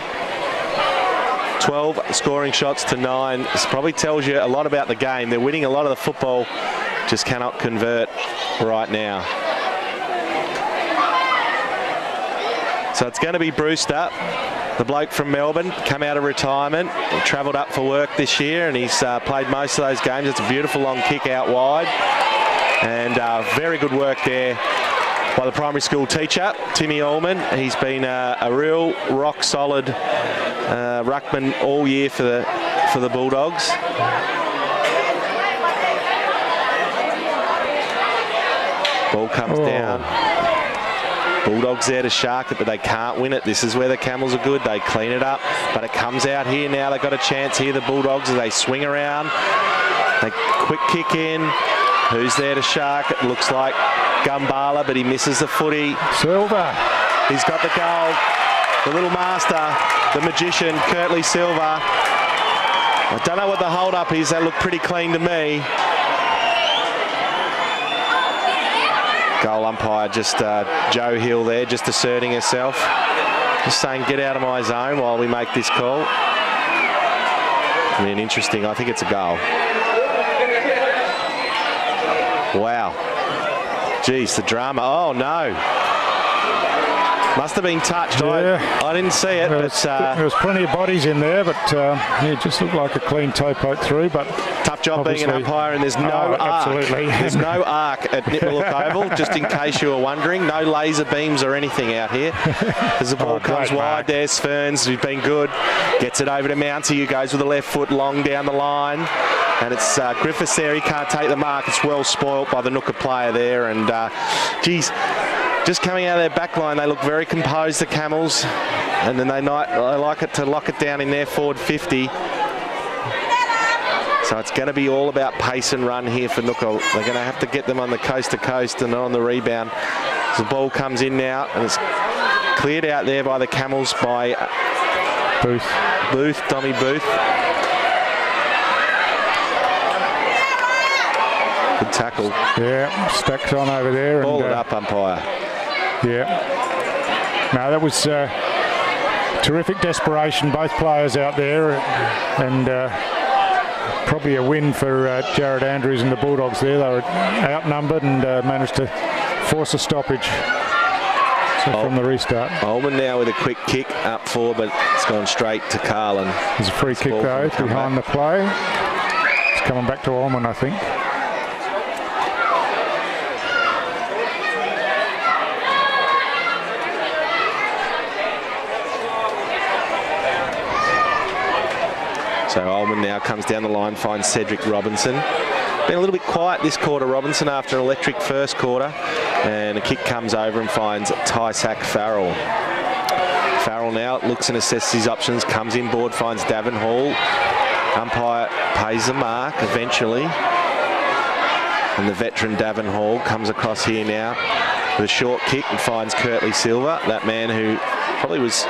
12 scoring shots to 9. This probably tells you a lot about the game. They're winning a lot of the football, just cannot convert right now. So it's going to be Brewster, the bloke from Melbourne, come out of retirement. He travelled up for work this year and he's played most of those games. It's a beautiful long kick out wide. And very good work there by the primary school teacher, Timmy Allman. He's been a real rock solid ruckman all year for the Bulldogs. Ball comes down. Bulldogs there to shark it, but they can't win it. This is where the Camels are good. They clean it up, but it comes out here now. They've got a chance here, the Bulldogs, as they swing around. They quick kick in. Who's there to shark it? Looks like Gumbala, but he misses the footy. Silver. He's got the goal. The little master, the magician, Kirtley Silver. I don't know what the hold-up is. They look pretty clean to me. Goal umpire, just Joe Hill there, just asserting herself. Just saying, get out of my zone while we make this call. I mean, interesting. I think it's a goal. Wow. Geez, the drama. Oh, no. Must have been touched. Yeah. I didn't see it. There was plenty of bodies in there, but it just looked like a clean toe poke through. But tough job being an umpire, and there's no arc. Absolutely. There's no arc at Nipmuc Oval, just in case you were wondering. No laser beams or anything out here. As the ball comes wide, there's Ferns, who's been good. Gets it over to Mountie, who goes with the left foot long down the line. And it's Griffiths there. He can't take the mark. It's well spoilt by the Ngukurr player there. And, geez, just coming out of their back line, they look very composed, the Camels. And then they like it to lock it down in their forward 50. So it's going to be all about pace and run here for Ngukurr. They're going to have to get them on the coast to coast and on the rebound. So the ball comes in now, and it's cleared out there by the Camels by Booth, Tommy Booth. Good tackle. Yeah, stacks on over there. Ball it up, umpire. Yeah. No, that was terrific desperation, both players out there, and probably a win for Jared Andrews and the Bulldogs there. They were outnumbered and managed to force a stoppage. So from the restart. Ullman now with a quick kick up forward, but it's gone straight to Carlin. There's a free kick though behind the play. It's coming back to Ullman, I think. So Ullman now comes down the line, finds Cedric Robinson. Been a little bit quiet this quarter, Robinson, after an electric first quarter. And a kick comes over and finds Tysack Farrell. Farrell now looks and assesses his options, comes inboard, finds Davin Hall. Umpire pays the mark eventually. And the veteran Davin Hall comes across here now with a short kick and finds Curtly Silva, that man who probably was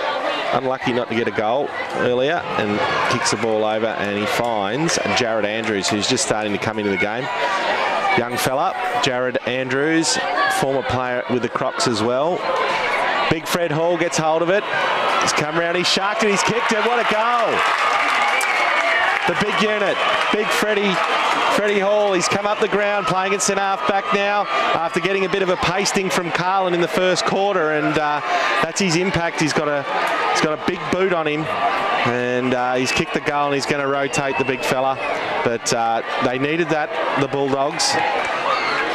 unlucky not to get a goal earlier, and kicks the ball over, and he finds Jared Andrews, who's just starting to come into the game. Young fella, Jared Andrews, former player with the Crocs as well. Big Fred Hall gets hold of it. He's come round, he's sharked it, he's kicked it. What a goal! The big unit, big Freddie Hall. He's come up the ground playing at centre half back now after getting a bit of a pasting from Carlin in the first quarter, and that's his impact. He's got a big boot on him, and he's kicked the goal, and he's going to rotate the big fella. But they needed that, the Bulldogs.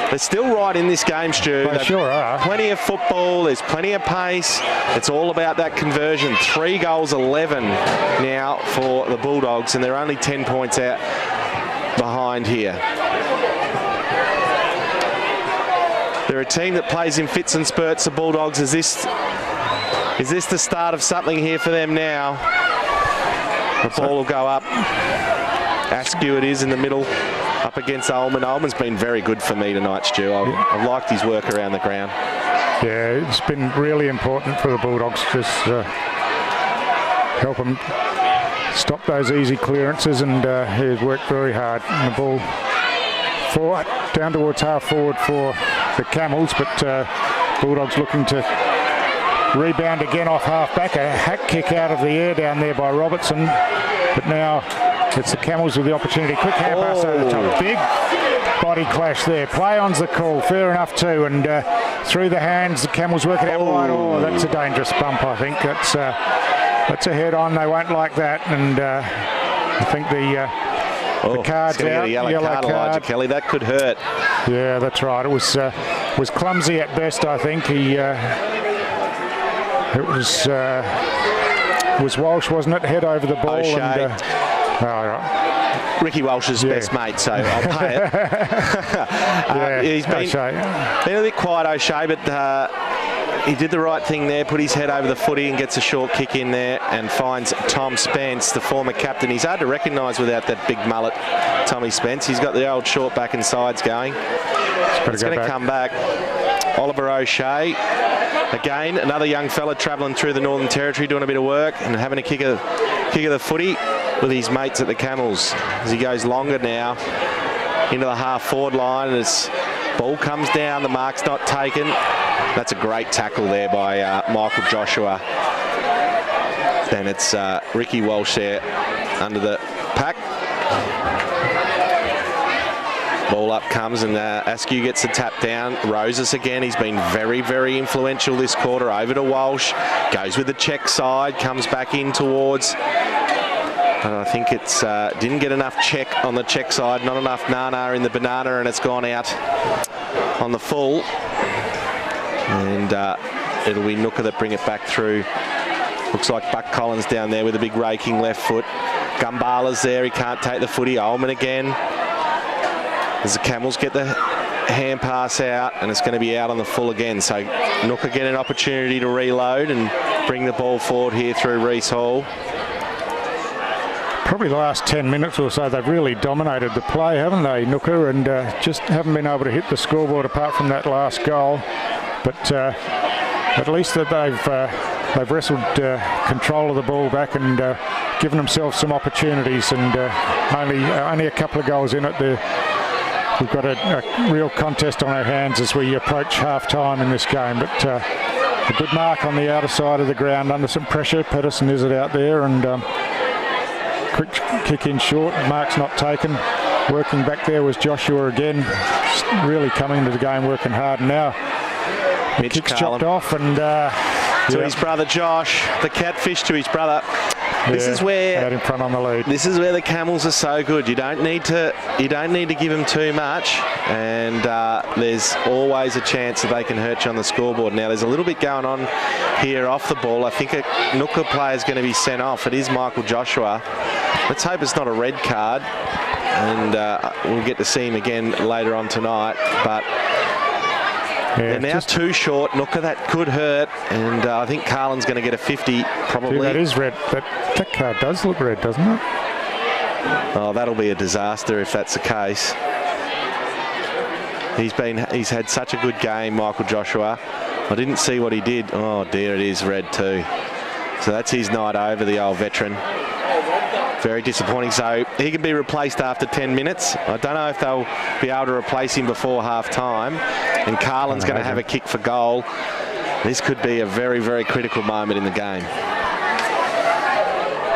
They're still right in this game, Stu. They sure are. Plenty of football, there's plenty of pace. It's all about that conversion. 3 goals, 11 now for the Bulldogs, and they're only 10 points out behind here. They're a team that plays in fits and spurts, the Bulldogs. Is this the start of something here for them now? The ball will go up. Askew it is in the middle, up against Ullman. Ullman's been very good for me tonight, Stu. I've liked his work around the ground. Yeah, it's been really important for the Bulldogs to just help them stop those easy clearances, and he's worked very hard. And the ball down towards half forward for the Camels, but Bulldogs looking to rebound again off half back. A hack kick out of the air down there by Robertson, but now it's the Camels with the opportunity. Quick hand pass over the top. Big body clash there. Play on's the call. Fair enough too. And through the hands, the Camels work it out wide. Oh, that's a dangerous bump, I think. That's a head on. They won't like that. And I think the card's out. A yellow card, Elijah Kelly. That could hurt. Yeah, that's right. It was clumsy at best, I think. It was Walsh, wasn't it? Head over the ball. O'Shea. And, Ricky Walsh's best mate, so I'll pay it. He's been a bit quiet, O'Shea, but he did the right thing there, put his head over the footy and gets a short kick in there and finds Tom Spence, the former captain. He's hard to recognise without that big mullet, Tommy Spence. He's got the old short back and sides going. It's going to come back. Oliver O'Shea, again, another young fella travelling through the Northern Territory, doing a bit of work and having a kick of the footy with his mates at the Camels as he goes longer now into the half-forward line, and his ball comes down, the mark's not taken. That's a great tackle there by Michael Joshua. Then it's Ricky Walsh there under the pack. Ball up comes, and Askew gets the tap down. Roses again. He's been very, very influential this quarter. Over to Walsh. Goes with the check side. Comes back in towards. And I think it's didn't get enough check on the check side. Not enough Nana in the banana, and it's gone out on the full. And it'll be Ngukurr that bring it back through. Looks like Buck Collins down there with a big raking left foot. Gumbala's there. He can't take the footy. Ullman again. As the Camels get the hand pass out, and it's going to be out on the full again. So Ngukurr get an opportunity to reload and bring the ball forward here through Reece Hall. Probably the last 10 minutes or so, they've really dominated the play, haven't they, Ngukurr? And just haven't been able to hit the scoreboard apart from that last goal. But at least that they've wrestled control of the ball back and given themselves some opportunities. And only a couple of goals in it. We've got a real contest on our hands as we approach half-time in this game. But a good mark on the outer side of the ground under some pressure. Pedersen is it out there, and quick kick in short. Mark's not taken. Working back there was Joshua again. Really coming into the game, working hard. And now Mitch kick's Carlin chopped off, and to his brother Josh, the catfish to his brother. This is where out in front on the lead. This is where the Camels are so good. You don't need to give them too much, and there's always a chance that they can hurt you on the scoreboard. Now there's a little bit going on here off the ball. I think a Ngukurr player is going to be sent off. It is Michael Joshua. Let's hope it's not a red card, and we'll get to see him again later on tonight. But they're now too short. Ngukurr, that could hurt, and I think Carlin's going to get a 50 probably. That is red. That card does look red, doesn't it? Oh, that'll be a disaster if that's the case. He's had such a good game, Michael Joshua. I didn't see what he did. Oh dear, it is red too. So that's his night over, the old veteran. Very disappointing. So he can be replaced after 10 minutes. I don't know if they'll be able to replace him before half time. And Carlin's going to have a kick for goal. This could be a very, very critical moment in the game.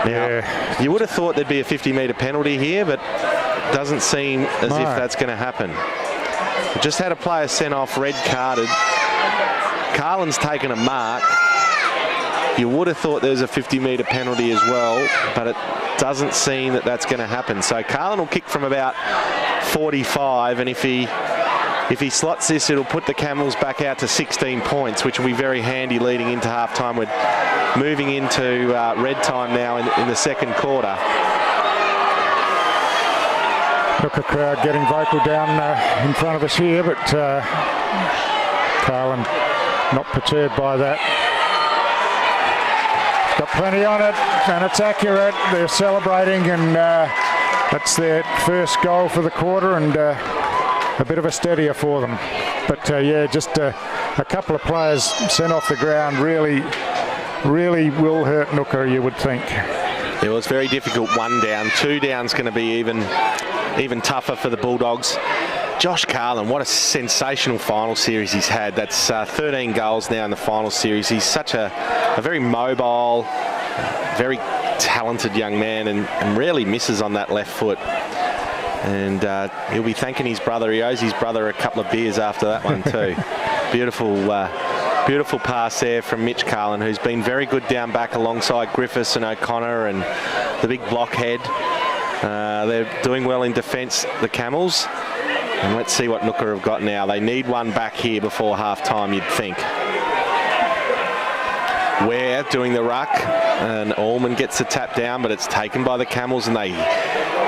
Now, you would have thought there'd be a 50-metre penalty here, but it doesn't seem as if that's going to happen. We just had a player sent off, red carded. Carlin's taken a mark. You would have thought there was a 50-metre penalty as well, but it doesn't seem that that's going to happen. So Carlin will kick from about 45, and if he slots this, it'll put the Camels back out to 16 points, which will be very handy leading into half-time. We're moving into red time now in the second quarter. Look, a crowd getting vocal down in front of us here, but Carlin not perturbed by that. Got plenty on it, and it's accurate. They're celebrating, and that's their first goal for the quarter, and a bit of a steadier for them. But yeah, just a couple of players sent off the ground really will hurt Ngukurr, you would think. It was very difficult. 1 down, 2 down's going to be even tougher for the Bulldogs. Josh Carlin, what a sensational final series he's had. That's 13 goals now in the final series. He's such a very mobile, very talented young man, and rarely misses on that left foot. And he'll be thanking his brother. He owes his brother a couple of beers after that one too. Beautiful pass there from Mitch Carlin, who's been very good down back alongside Griffiths and O'Connor and the big blockhead. They're doing well in defence, the Camels. And let's see what Ngukurr have got now. They need one back here before half-time, you'd think. Ware doing the ruck, and Allman gets the tap down, but it's taken by the Camels, and they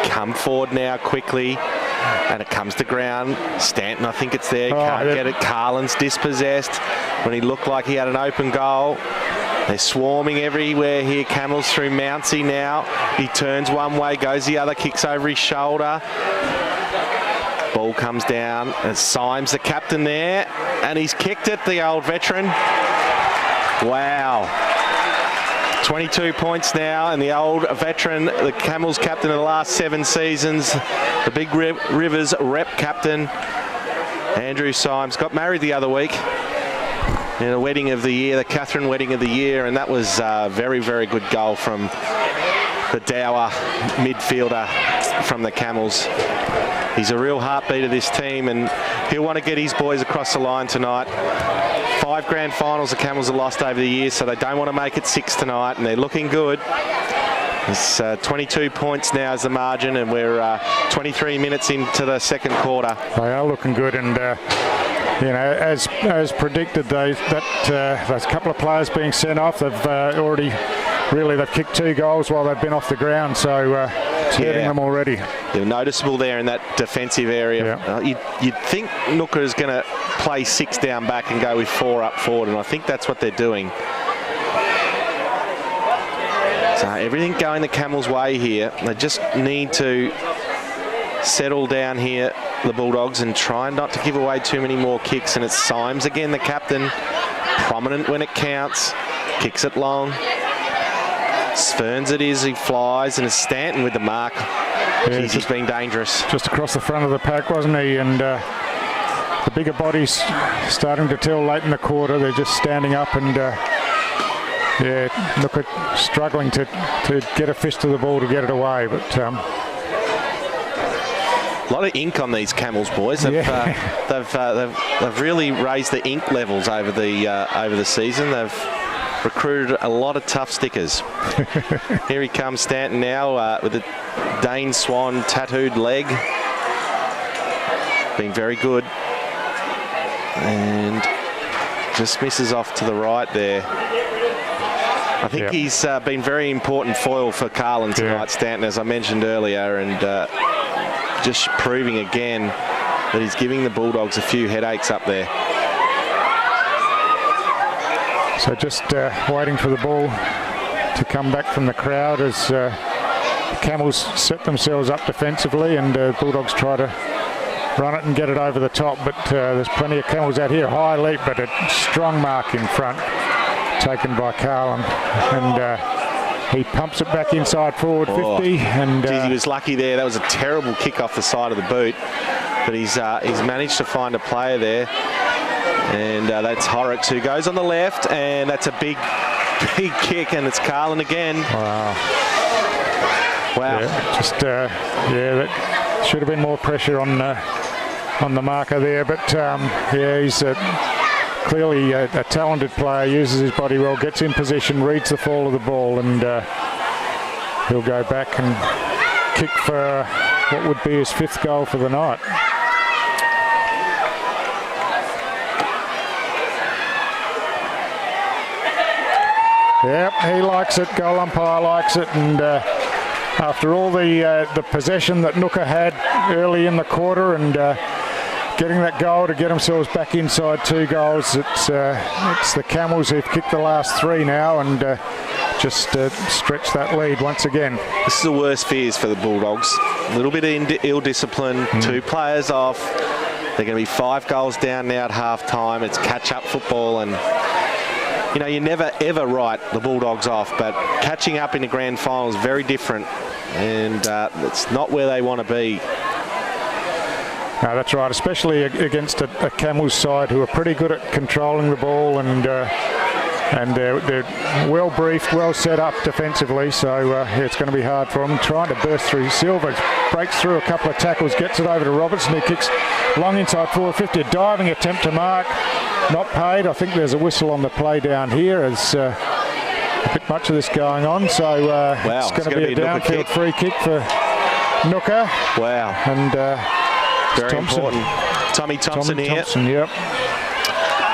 come forward now quickly, and it comes to ground. Stanton, I think it's there, can't get it. Carlin's dispossessed when he looked like he had an open goal. They're swarming everywhere here. Camels through Mouncey now. He turns one way, goes the other, kicks over his shoulder. Ball comes down, and Symes, the captain there, and he's kicked it, the old veteran. Wow. 22 points now, and the old veteran, the Camels captain of the last 7 seasons, the Big Rivers rep captain, Andrew Symes, got married the other week in the wedding of the year, the Katherine wedding of the year, and that was a very, very good goal from the dour midfielder from the Camels. He's a real heartbeat of this team, and he'll want to get his boys across the line tonight. 5 grand finals the Camels have lost over the years, so they don't want to make it 6 tonight, and they're looking good. It's 22 points now as the margin, and we're 23 minutes into the second quarter. They are looking good, and you know, as predicted, those couple of players being sent off, they've they've kicked 2 goals while they've been off the ground, so it's hurting them already. They're noticeable there in that defensive area. Yeah. You'd think Ngukurr is going to play 6 down back and go with 4 up forward, and I think that's what they're doing. So everything going the Camels' way here. They just need to settle down here, the Bulldogs, and try not to give away too many more kicks. And it's Symes again, the captain, prominent when it counts, kicks it long. Ferns it is, he flies, and it's Stanton with the mark. Yeah, he's been dangerous. Just across the front of the pack, wasn't he? And the bigger bodies starting to tell late in the quarter. They're just standing up, and look at struggling to get a fist to the ball to get it away. But a lot of ink on these Camels, boys. They've really raised the ink levels over the season. recruited a lot of tough stickers. Here he comes, Stanton now with a Dane Swan tattooed leg. Been very good. And just misses off to the right there. I think he's been very important foil for Carlin tonight, Stanton, as I mentioned earlier, and just proving again that he's giving the Bulldogs a few headaches up there. So just waiting for the ball to come back from the crowd as the Camels set themselves up defensively, and Bulldogs try to run it and get it over the top, but there's plenty of Camels out here. High leap, but a strong mark in front taken by Carlin, and he pumps it back inside forward 50. And geez, he was lucky there. That was a terrible kick off the side of the boot, but he's managed to find a player there, and that's Horrocks who goes on the left, and that's a big kick, and it's Carlin again. Wow. Yeah, just that should have been more pressure on the marker there, but he's clearly a talented player, uses his body well, gets in position, reads the fall of the ball, and he'll go back and kick for what would be his 5th goal for the night. Yep, he likes it, goal umpire likes it, and after all the possession that Ngukurr had early in the quarter, and getting that goal to get themselves back inside 2 goals, it's the Camels who've kicked the last 3 now, and just stretch that lead once again. This is the worst fears for the Bulldogs. A little bit of ill discipline, 2 players off. They're going to be 5 goals down now at half-time. It's catch-up football, and you know, you never ever write the Bulldogs off, but catching up in the grand final is very different, and it's not where they want to be. No, that's right, especially against a Camels side who are pretty good at controlling the ball, and they're well briefed, well set up defensively, so it's going to be hard for them. Trying to burst through. Silva breaks through a couple of tackles, gets it over to Robertson, who kicks long inside forward 50. A diving attempt to mark, not paid. I think there's a whistle on the play down here. There's a bit much of this going on, so it's going to be a downfield free kick for Ngukurr. Wow. And very Thompson. Important. Tommy Thompson here. Thompson, yep.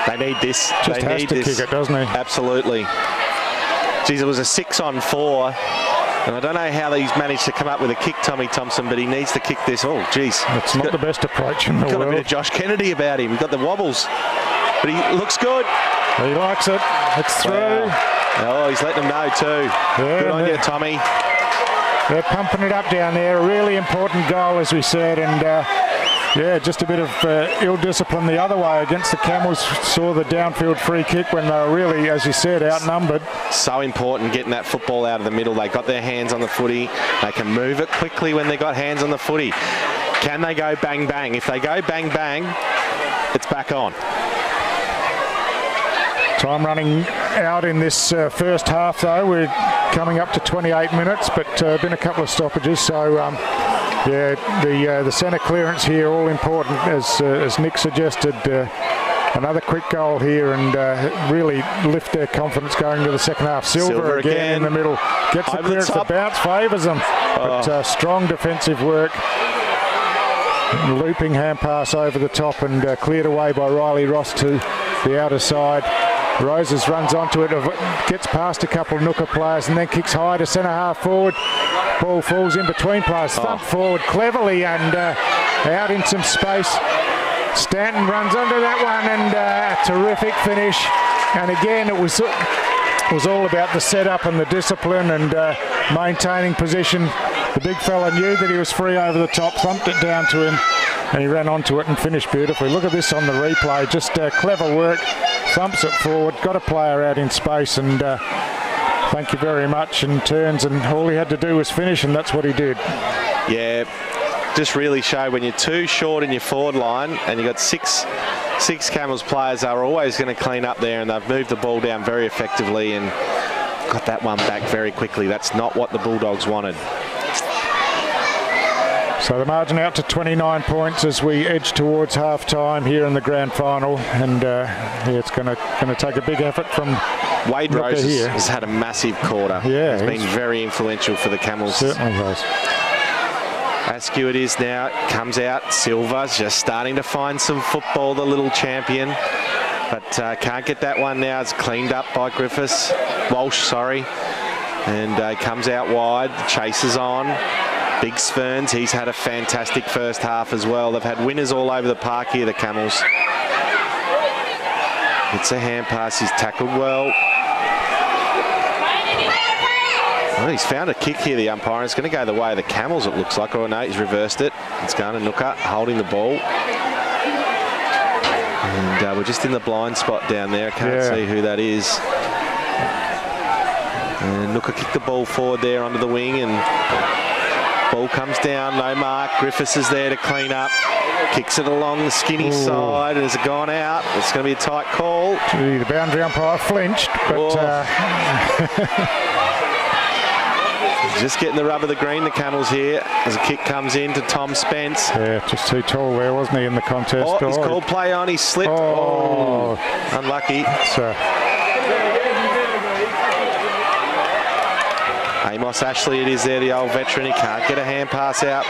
They need this. Just has to kick it, doesn't he? Absolutely. Geez, it was a 6-on-4, and I don't know how he's managed to come up with a kick, Tommy Thompson, but he needs to kick this. Oh, geez. It's not the best approach in the world. Got a bit of Josh Kennedy about him. He's got the wobbles, but he looks good. He likes it. It's through. Wow. Oh, he's letting them know too. Yeah, good on you, Tommy. They're pumping it up down there. A really important goal, as we said, and yeah, just a bit of ill discipline the other way against the Camels. Saw the downfield free kick when they were really, as you said, outnumbered. So important getting that football out of the middle. They got their hands on the footy. They can move it quickly when they got hands on the footy. Can they go bang bang? If they go bang bang, it's back on. Time running out in this first half, though. We're coming up to 28 minutes, but been a couple of stoppages, so yeah, the centre clearance here all important, as Nick suggested. Another quick goal here, and really lift their confidence going to the second half. Silva again in the middle, gets the clearance. The bounce favours them, but strong defensive work. Looping hand pass over the top, and cleared away by Riley Ross to the outer side. Roses runs onto it, gets past a couple of Ngukurr players, and then kicks high to centre half forward. Ball falls in between players, thump forward cleverly, and out in some space. Stanton runs under that one, and a terrific finish. And again, it was all about the setup and the discipline and maintaining position. The big fella knew that he was free over the top, thumped it down to him, and he ran onto it and finished beautifully. Look at this on the replay, just clever work. Thumps it forward, got a player out in space, and thank you very much, and turns, and all he had to do was finish, and that's what he did. Yeah, just really show when you're too short in your forward line and you've got six Camels players are always going to clean up there, and they've moved the ball down very effectively and got that one back very quickly. That's not what the Bulldogs wanted. So the margin out to 29 points as we edge towards half-time here in the grand final, and yeah, it's going to take a big effort from Wade Ngukurr Rose here has had a massive quarter. Yeah, he's been very influential for the Camels. Certainly has. Askew it is now. Comes out. Silva's just starting to find some football, the little champion. But can't get that one now. It's cleaned up by Walsh, sorry. And comes out wide. Chases on. Big Sferns, he's had a fantastic first half as well. They've had winners all over the park here, the Camels. It's a hand pass. He's tackled well. Well, he's found a kick here, the umpire. It's going to go the way of the Camels, it looks like. Oh, no, he's reversed it. It's going to Ngukurr, holding the ball. And we're just in the blind spot down there. Can't see who that is. And Ngukurr kicked the ball forward there under the wing, and ball comes down, no mark. Griffiths is there to clean up. Kicks it along the skinny side. Has it gone out? It's going to be a tight call. Gee, the boundary umpire flinched, but... just getting the rub of the green, the Camels here, as a kick comes in to Tom Spence. Yeah, just too tall there, wasn't he, in the contest? Oh, he's called play on. He slipped. Oh, unlucky. Amos Ashley, it is there, the old veteran. He can't get a hand pass out.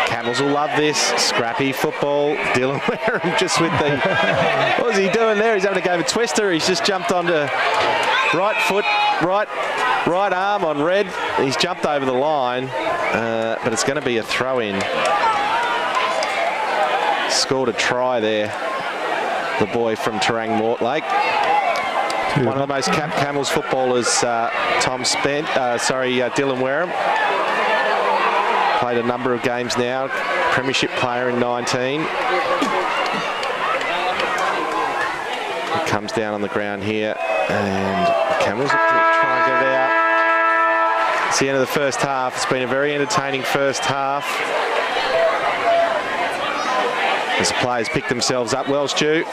Camels will love this. Scrappy football. Dylan Wareham just with the... What was he doing there? He's having a go of a twister. He's just jumped onto right foot, right arm on red. He's jumped over the line, but it's going to be a throw-in. Scored a try there, the boy from Terang Mortlake. One of the most capped Camels footballers, Dylan Wareham. Played a number of games now, premiership player in 19. He comes down on the ground here, and the Camels will try and get it out. It's the end of the first half. It's been a very entertaining first half. As the players pick themselves up well, Stu.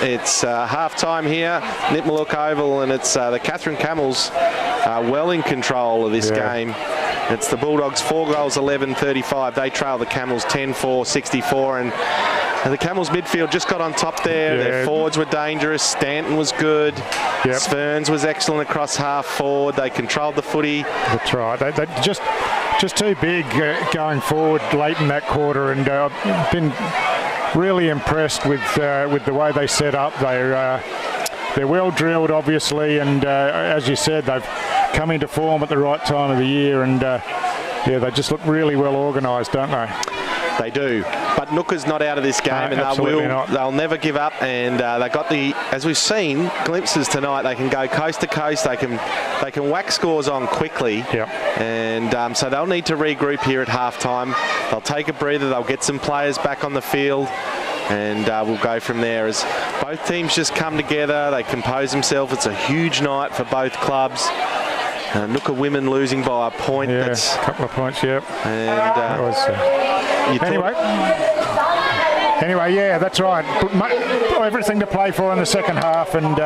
It's half-time here, Nipmaluk Oval, and it's the Katherine Camels well in control of this game. It's the Bulldogs 4 goals, 11-35. They trail the Camels 10-4, 64, and the Camels midfield just got on top there. Their forwards were dangerous. Stanton was good. Sferns was excellent across half forward. They controlled the footy. That's right. They just too big going forward late in that quarter, and been really impressed with the way they set up. They're well drilled, obviously, and as you said, they've come into form at the right time of the year, and they just look really well organised, don't they? They do. But Ngukurr's not out of this game, and they'll never give up. And they got as we've seen glimpses tonight, they can go coast to coast. They can whack scores on quickly. And so they'll need to regroup here at halftime. They'll take a breather. They'll get some players back on the field, and we'll go from there. As both teams just come together, they compose themselves. It's a huge night for both clubs. Ngukurr women losing by a point. That's a couple of points, And anyway, that's right. Everything to play for in the second half, and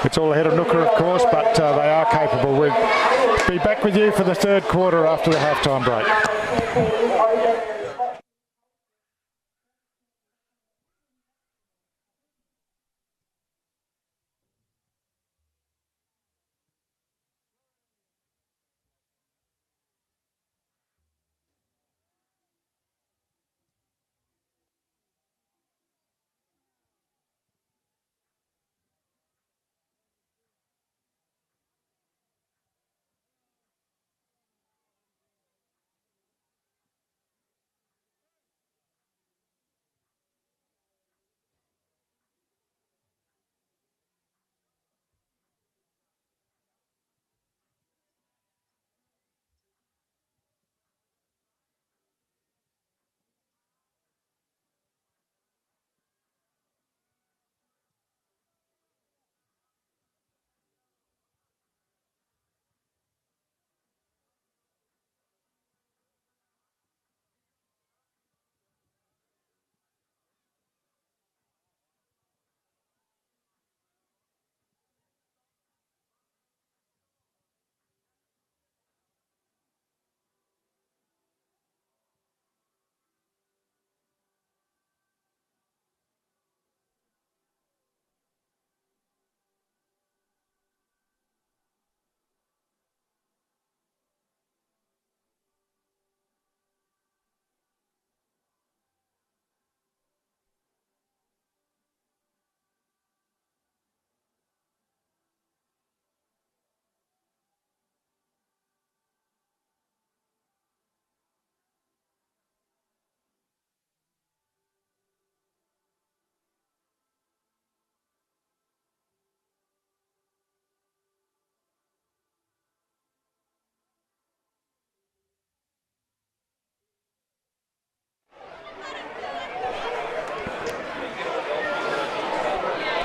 it's all ahead of Ngukurr, of course, but they are capable. We'll be back with you for the third quarter after the halftime break.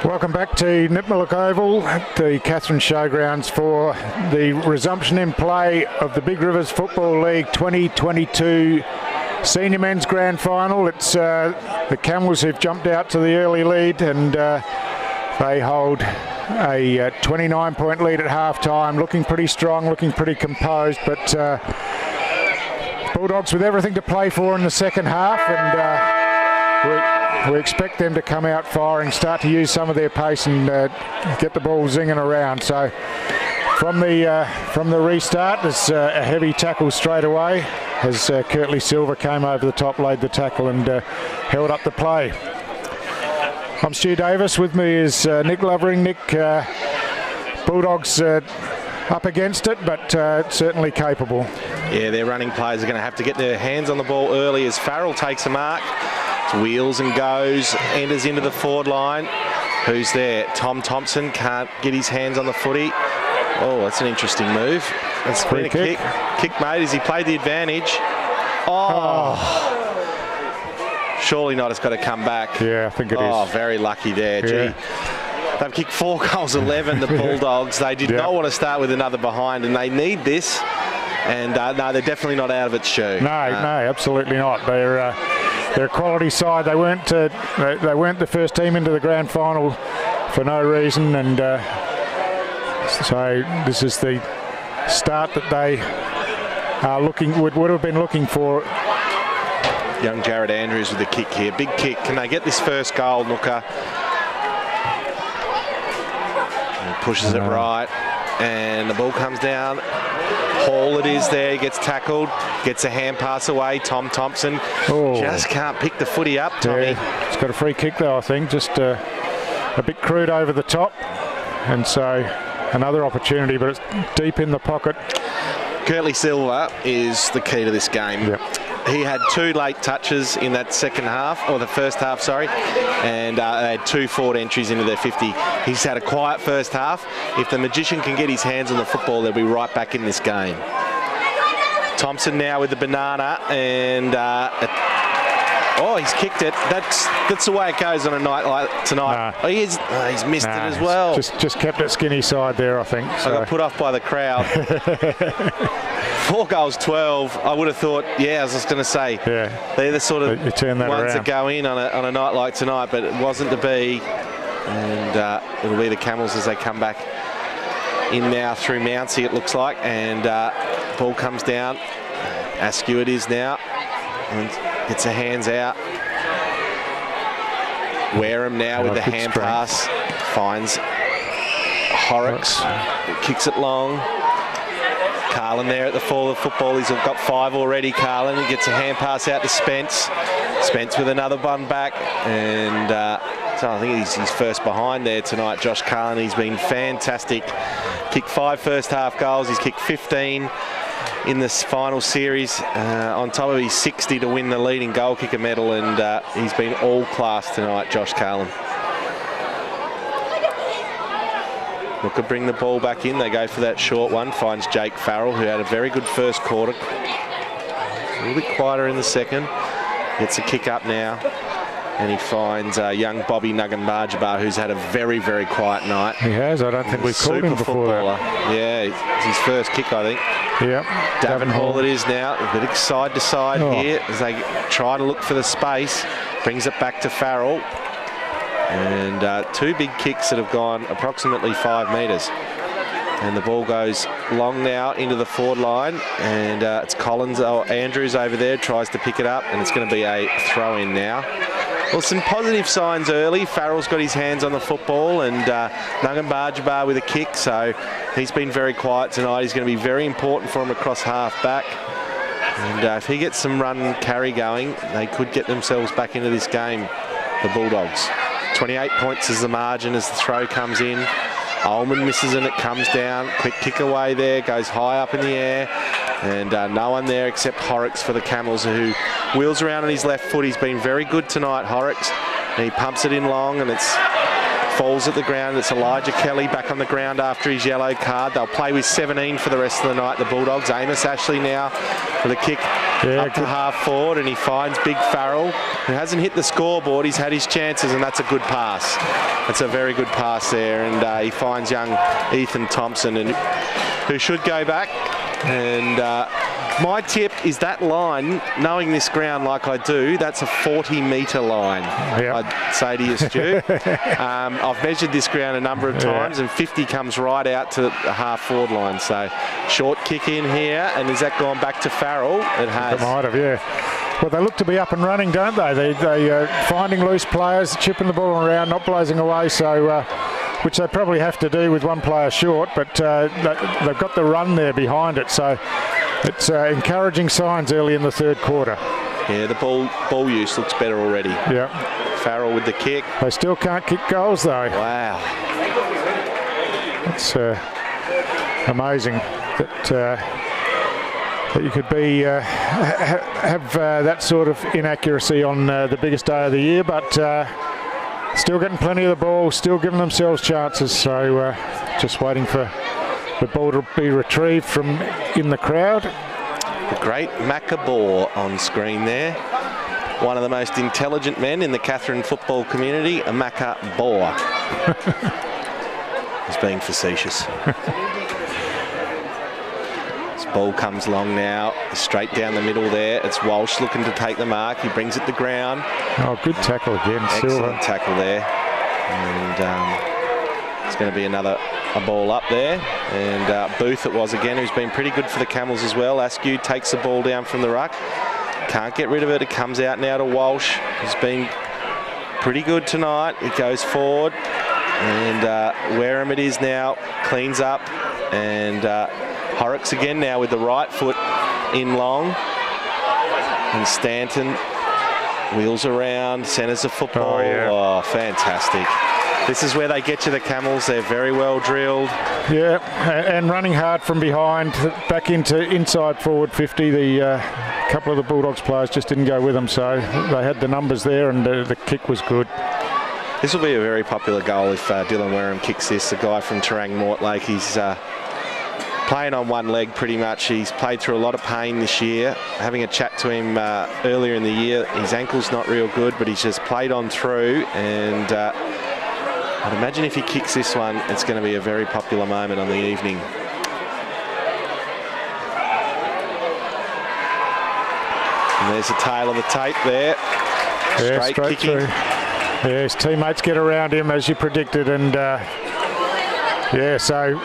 Welcome back to Nipmuc Oval at the Katherine Showgrounds for the resumption in play of the Big Rivers Football League 2022 Senior Men's Grand Final. It's the Camels who've jumped out to the early lead, and they hold a 29-point lead at half-time, looking pretty strong, looking pretty composed, but Bulldogs with everything to play for in the second half, and we expect them to come out firing, start to use some of their pace and get the ball zinging around. So from the restart, there's a heavy tackle straight away as Curtly Silver came over the top, laid the tackle and held up the play. I'm Stu Davis. With me is Nick Lovering. Nick, Bulldogs up against it, but certainly capable. Yeah, their running players are going to have to get their hands on the ball early as Farrell takes a mark. Wheels and goes, enters into the forward line. Who's there? Tom Thompson can't get his hands on the footy. Oh, that's an interesting move. That's been a kick made as he played the advantage. Oh. Surely not, it's got to come back. Yeah, I think it is. Oh, very lucky there. Yeah. Gee. They've kicked 4 goals, 11, the Bulldogs. They did not want to start with another behind, and they need this. And no, they're definitely not out of its shoe. No, absolutely not. They're a quality side. They weren't the first team into the grand final for no reason, and so this is the start that they are would have been looking for. Young Jared Andrews with the kick here. Big kick. Can they get this first goal, Ngukurr? Pushes it right, and the ball comes down. Hall it is there, gets tackled, gets a hand pass away. Tom Thompson just can't pick the footy up, Tommy. Yeah, it's got a free kick though, I think, just a bit crude over the top, and so another opportunity, but it's deep in the pocket. Curtly Silver is the key to this game. Yep. He had 2 late touches in that second half, or the first half, sorry, and they had 2 forward entries into their 50. He's had a quiet first half. If the Magician can get his hands on the football, they'll be right back in this game. Thompson now with the banana, and he's kicked it. That's the way it goes on a night like tonight. Nah. He's missed it as well. Just kept it skinny side there, I think. So. I got put off by the crowd. 4 goals, 12. I would have thought, I was just going to say, they're the sort of ones that go in on a night like tonight, but it wasn't to be. And it'll be the Camels as they come back in now through Mountsy, it looks like. And ball comes down. Askew it is now. And gets her hands out. Wareham now with the hand pass. Finds Horrocks. Kicks it long. Carlin there at the fall of football. He's got 5 already, Carlin. He gets a hand pass out to Spence. Spence with another one back. And so I think he's his first behind there tonight, Josh Carlin. He's been fantastic. Kicked 5 first half goals. He's kicked 15 in this final series. On top of his 60 to win the leading goal kicker medal. And he's been all class tonight, Josh Carlin. Could bring the ball back in. They go for that short one. Finds Jake Farrell, who had a very good first quarter. A little bit quieter in the second. Gets a kick up now. And he finds young Bobby Ngukurr, who's had a very, very quiet night. He has. I don't think we've called him before that. Yeah, it's his first kick, I think. Yep. Davin Hall it is now. A bit side to side here as they try to look for the space. Brings it back to Farrell. And 2 big kicks that have gone approximately 5 metres. And the ball goes long now into the forward line. And it's Andrews over there, tries to pick it up. And it's going to be a throw in now. Well, some positive signs early. Farrell's got his hands on the football, and Ngukurr with a kick. So he's been very quiet tonight. He's going to be very important for him across half back. And if he gets some run carry going, they could get themselves back into this game, the Bulldogs. 28 points is the margin as the throw comes in. Ullman misses and it comes down. Quick kick away there, goes high up in the air. And no one there except Horrocks for the Camels, who wheels around on his left foot. He's been very good tonight, Horrocks. And he pumps it in long and it's falls at the ground. It's Elijah Kelly back on the ground after his yellow card. They'll play with 17 for the rest of the night, the Bulldogs. Amos Ashley now for the kick. up to half forward, and he finds Big Farrell, who hasn't hit the scoreboard. He's had his chances, and that's a good pass. That's a very good pass there, and he finds young Ethan Thompson, and who should go back. And my tip is that line, knowing this ground like I do, that's a 40-metre line. Yep. I'd say to you, Stu. I've measured this ground a number of times, and 50 comes right out to the half-forward line. So short kick in here, and has that gone back to Farrell? It has. It might have, yeah. Well, they look to be up and running, don't they? They're finding loose players, chipping the ball around, not blazing away, so which they probably have to do with one player short, but they've got the run there behind it, so it's encouraging signs early in the third quarter. Yeah, the ball use looks better already. Yeah. Farrell with the kick. They still can't kick goals, though. Wow. It's amazing that you could be have that sort of inaccuracy on the biggest day of the year, but still getting plenty of the ball, still giving themselves chances. So just waiting for the ball to be retrieved from in the crowd. The great Ngukurr on screen there. One of the most intelligent men in the Katherine football community, a Ngukurr. He's being facetious. Ball comes long now, straight down the middle there. It's Walsh looking to take the mark. He brings it to ground. Oh, good tackle again, Excellent Silver. tackle there. And it's going to be a ball up there. And Booth it was again, who's been pretty good for the Camels as well. Askew takes the ball down from the ruck. Can't get rid of it. It comes out now to Walsh. He's been pretty good tonight. He goes forward. And Wareham it is now. Cleans up. And Horrocks again now with the right foot in long. And Stanton wheels around, centres the football. Oh, fantastic. This is where they get you, the Camels. They're very well drilled. Yeah, and running hard from behind, back into inside forward 50. The couple of the Bulldogs players just didn't go with them, so they had the numbers there, and the kick was good. This will be a very popular goal if Dylan Wareham kicks this. The guy from Terang Mortlake, he's playing on one leg pretty much. He's played through a lot of pain this year. Having a chat to him earlier in the year, his ankle's not real good, but he's just played on through, and I'd imagine if he kicks this one, it's going to be a very popular moment on the evening. And there's the tail of the tape there. Straight kicking. Through. Yeah, his teammates get around him as you predicted, and yeah, so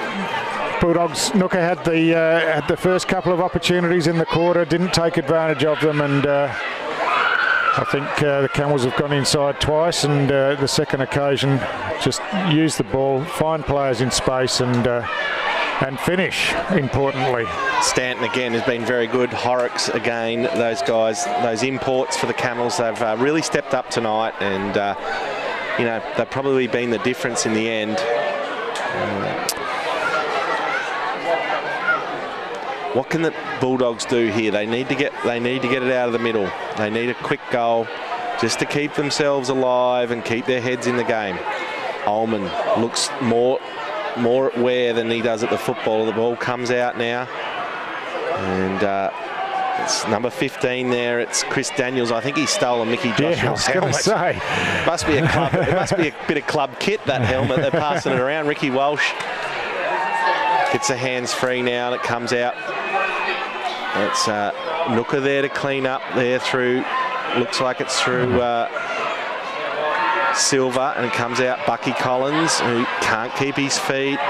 Bulldogs, Ngukurr had the first couple of opportunities in the quarter, didn't take advantage of them, and I think the Camels have gone inside twice, and the second occasion just use the ball, find players in space, and finish, importantly. Stanton again has been very good. Horrocks again, those guys, those imports for the Camels, they've really stepped up tonight, and you know, they've probably been the difference in the end. What can the Bulldogs do here? They need to get it out of the middle. They need a quick goal just to keep themselves alive and keep their heads in the game. Ullman looks more at wear than he does at the football. The ball comes out now, and it's number 15 there. It's Chris Daniels. I think he stole a Mickey Joshua's helmet. Say. Must be a club. It must be a bit of club kit, that helmet. They're passing it around. Ricky Walsh gets the hands free now, and it comes out. It's Ngukurr there to clean up there through. Looks like it's through Silver, and it comes out Bucky Collins, who can't keep his feet.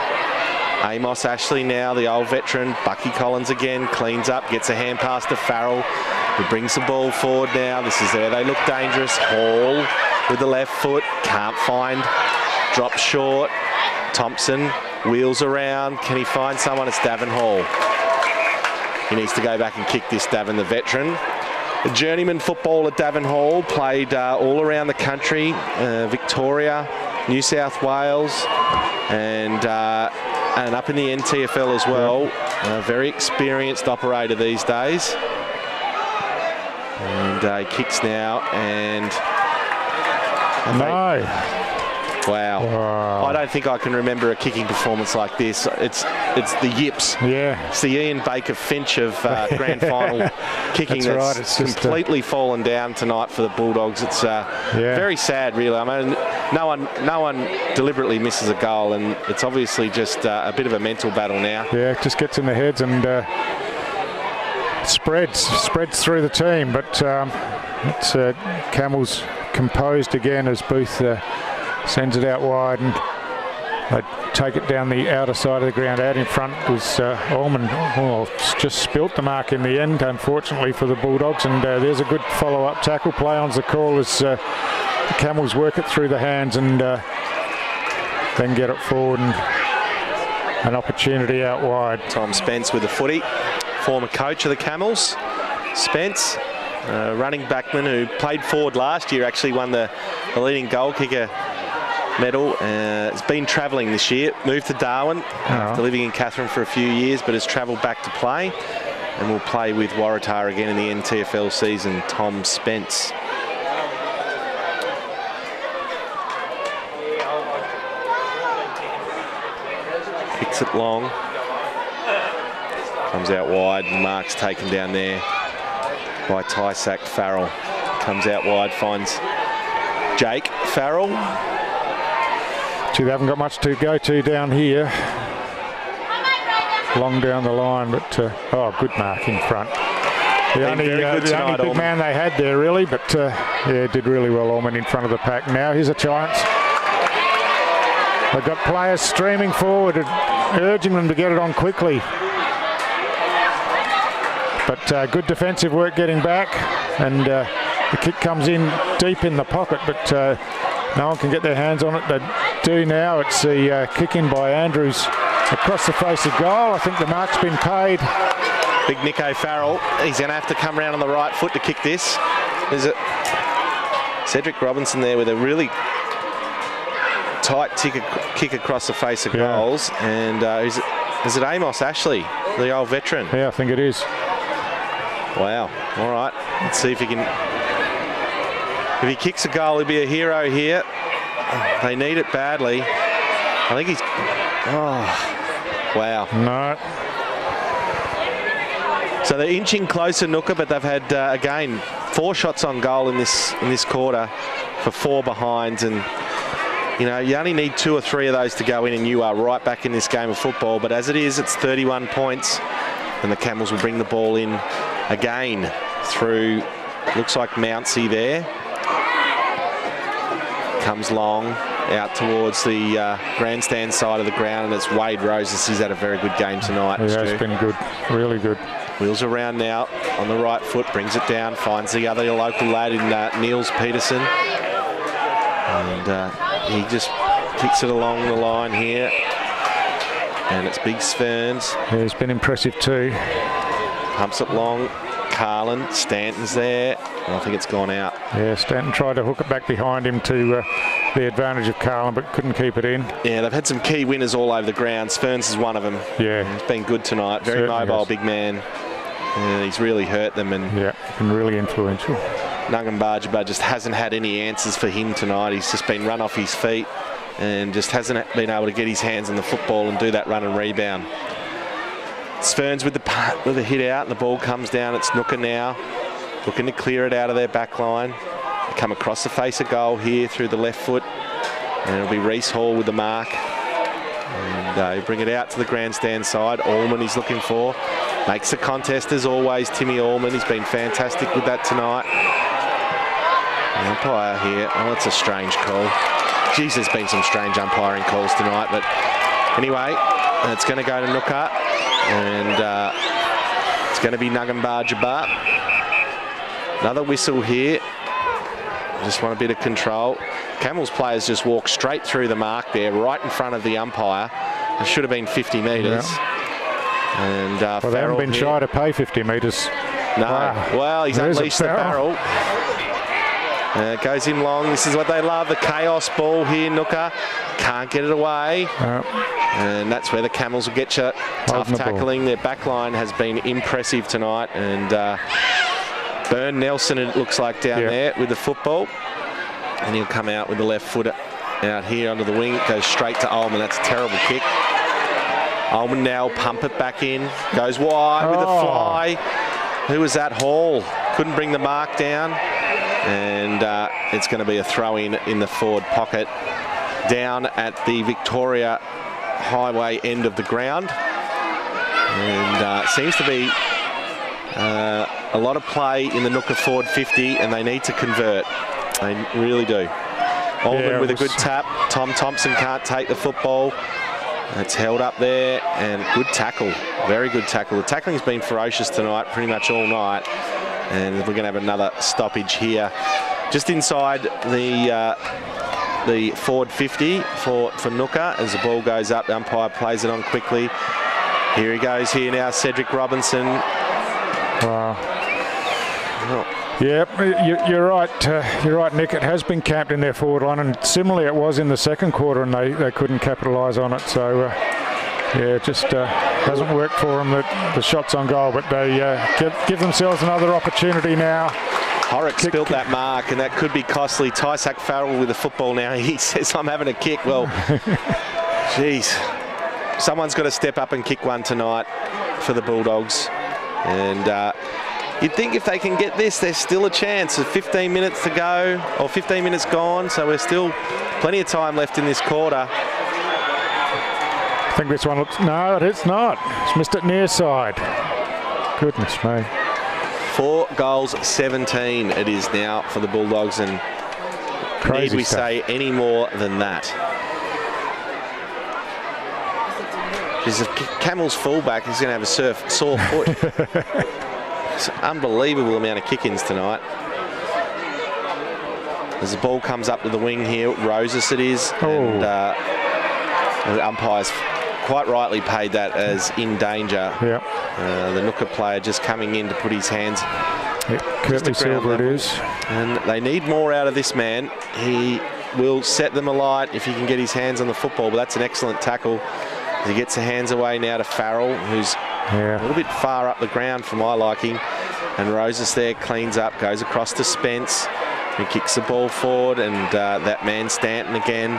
Amos Ashley now, the old veteran. Bucky Collins again, cleans up, gets a hand pass to Farrell, who brings the ball forward now. This is where they look dangerous. Hall with the left foot, can't find, drops short. Thompson wheels around. Can he find someone? It's Davin Hall. He needs to go back and kick this, Davin, the veteran. The journeyman footballer Davin Hall played all around the country, Victoria, New South Wales, and up in the NTFL as well. A very experienced operator these days. And he kicks now, and no. Wow. I don't think I can remember a kicking performance like this. It's the yips. Yeah. It's the Ian Baker Finch of grand final kicking that's It's completely fallen down tonight for the Bulldogs. It's very sad, really. I mean, no one deliberately misses a goal, and it's obviously just a bit of a mental battle now. Yeah, it just gets in the heads and spreads through the team. But it's Camels composed again as Booth sends it out wide, and they take it down the outer side of the ground. Out in front was Allman. Just spilt the mark in the end, unfortunately, for the Bulldogs. And there's a good follow-up tackle. Play on's the call as the Camels work it through the hands and then get it forward, and an opportunity out wide. Tom Spence with the footy, former coach of the Camels. Spence, running backman who played forward last year, actually won the leading goal kicker medal. Has been travelling this year, moved to Darwin after living in Katherine for a few years, but has travelled back to play and will play with Waratah again in the NTFL season. Tom Spence. Kicks it long. Comes out wide, and mark's taken down there by Tysak Farrell. Comes out wide, finds Jake Farrell. Gee, they haven't got much to go to down here. Long down the line, but good mark in front. The only big man they had there, really, but yeah, did really well, Allman, in front of the pack. Now here's a chance. They've got players streaming forward and urging them to get it on quickly. But good defensive work getting back, and the kick comes in deep in the pocket, but no one can get their hands on it. They do now. It's the kick in by Andrews across the face of goal. I think the mark's been paid. Big Nico Farrell, he's going to have to come around on the right foot to kick this. There's a Cedric Robinson there with a really tight kick across the face of goals. And is it Amos Ashley, the old veteran? Yeah, I think it is. Wow. All right. Let's see if he can. If he kicks a goal, he'll be a hero here. They need it badly. I think he's. Oh, wow. No. So they're inching closer, Ngukurr, but they've had again 4 shots on goal in this quarter for 4 behinds, and you know you only need 2 or 3 of those to go in, and you are right back in this game of football. But as it is, it's 31 points, and the Camels will bring the ball in again through. Looks like Mountsy there. Comes long out towards the grandstand side of the ground, and it's Wade Roses. He's had a very good game tonight. Yeah, it's been good, really good. Wheels around now on the right foot, brings it down, finds the other local lad in Niels Peterson. And he just kicks it along the line here. And it's Big Sverns. Yeah, he's been impressive too. Pumps it long. Carlin, Stanton's there. And I think it's gone out. Yeah, Stanton tried to hook it back behind him to the advantage of Carlin, but couldn't keep it in. Yeah, they've had some key winners all over the ground. Sverns is one of them. Yeah. He's been good tonight. Very mobile, big man. Yeah, he's really hurt them. And yeah, been really influential. Ngukurr just hasn't had any answers for him tonight. He's just been run off his feet and just hasn't been able to get his hands on the football and do that run and rebound. Sverns with the hit out, and the ball comes down. It's Ngukurr now, looking to clear it out of their back line. They come across the face of goal here through the left foot, and it'll be Reese Hall with the mark. And they bring it out to the grandstand side. Allman he's looking for. Makes the contest as always, Timmy Allman. He's been fantastic with that tonight. The umpire here, oh, it's a strange call. Geez, there's been some strange umpiring calls tonight, but anyway, it's going to go to Ngukurr, and it's going to be Ngukurr. Another whistle here. Just want a bit of control. Camels players just walk straight through the mark there, right in front of the umpire. It should have been 50 metres. Yeah. And well, they haven't been shy to pay 50 metres. No. Wow. Well, he's unleashed the barrel. Goes him long. This is what they love, the chaos ball here. Ngukurr can't get it away. And that's where the Camels will get you. Tough tackling. Their back line has been impressive tonight. And Bern Nelson, it looks like, down there with the football. And he'll come out with the left foot out here under the wing. It goes straight to Ullman. That's a terrible kick. Ullman now pump it back in. Goes wide with a fly. Who was that? Hall. Couldn't bring the mark down. And it's going to be a throw-in the forward pocket down at the Victoria Highway end of the ground. And seems to be a lot of play in the Ngukurr forward 50, and they need to convert. They really do. Ullman with a good tap. Tom Thompson can't take the football. It's held up there, and good tackle. Very good tackle. The tackling's been ferocious tonight, pretty much all night. And we're going to have another stoppage here. Just inside the forward 50 for Ngukurr as the ball goes up. The umpire plays it on quickly. Here he goes here now, Cedric Robinson. Wow. Yep, you're right. You're right, Nick. It has been camped in their forward line, and similarly it was in the second quarter, and they couldn't capitalise on it. So, yeah, it just hasn't worked for them. The shots on goal, but they give themselves another opportunity now. Horrocks built that mark, and that could be costly. Tysak Farrell with the football now. He says, I'm having a kick. Well, geez. Someone's got to step up and kick one tonight for the Bulldogs. And you'd think if they can get this, there's still a chance. Of 15 minutes to go, or 15 minutes gone, so we're still plenty of time left in this quarter. I think this one looks... No, it's not. It's missed it near side. Goodness me. 4 goals, 17 it is now for the Bulldogs, and crazy need we stuff. say any more than that? There's a Camels fullback. He's going to have a sore foot. It's an unbelievable amount of kick-ins tonight. As the ball comes up to the wing here, Roses it is, and the umpires quite rightly paid that as in danger. Yep. The Ngukurr player just coming in to put his hands. Curtly Silver it is. And they need more out of this man. He will set them alight if he can get his hands on the football, but that's an excellent tackle. He gets the hands away now to Farrell, who's a little bit far up the ground for my liking. And Roses there cleans up, goes across to Spence, who kicks the ball forward, and that man Stanton again.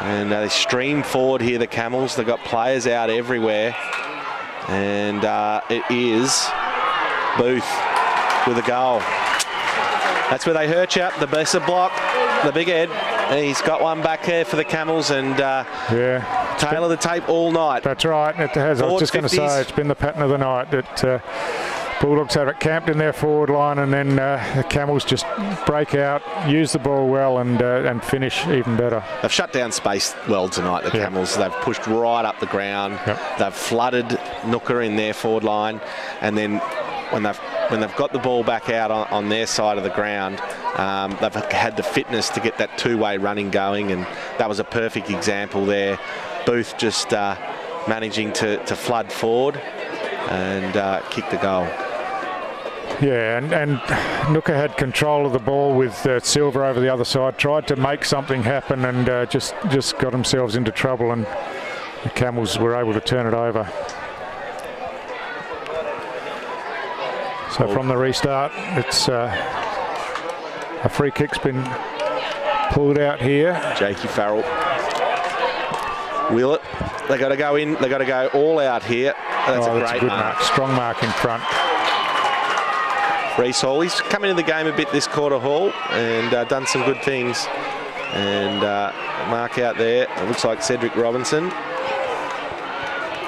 And they stream forward here, the Camels. They've got players out everywhere. And it is Booth with a goal. That's where they hurt you. The Besser block, the big head. He's got one back there for the Camels, and tail of the tape all night. That's right. It has. I was just going to say, it's been the pattern of the night that Bulldogs have it camped in their forward line, and then the Camels just break out, use the ball well, and finish even better. They've shut down space well tonight, the Camels. They've pushed right up the ground. They've flooded Ngukurr in their forward line, and then when they've got the ball back out on their side of the ground, they've had the fitness to get that two-way running going, and that was a perfect example there. Booth just managing to flood forward and kick the goal. Yeah, and Ngukurr had control of the ball with Silver over the other side, tried to make something happen, and just got themselves into trouble, and the Camels were able to turn it over. So from the restart, it's a free kick's been pulled out here. Jakey Farrell. Will it? They got to go in. They got to go all out here. That's a great mark. Strong mark in front. Reece Hall, he's come into the game a bit this quarter, Hall, and done some good things. And mark out there. It looks like Cedric Robinson.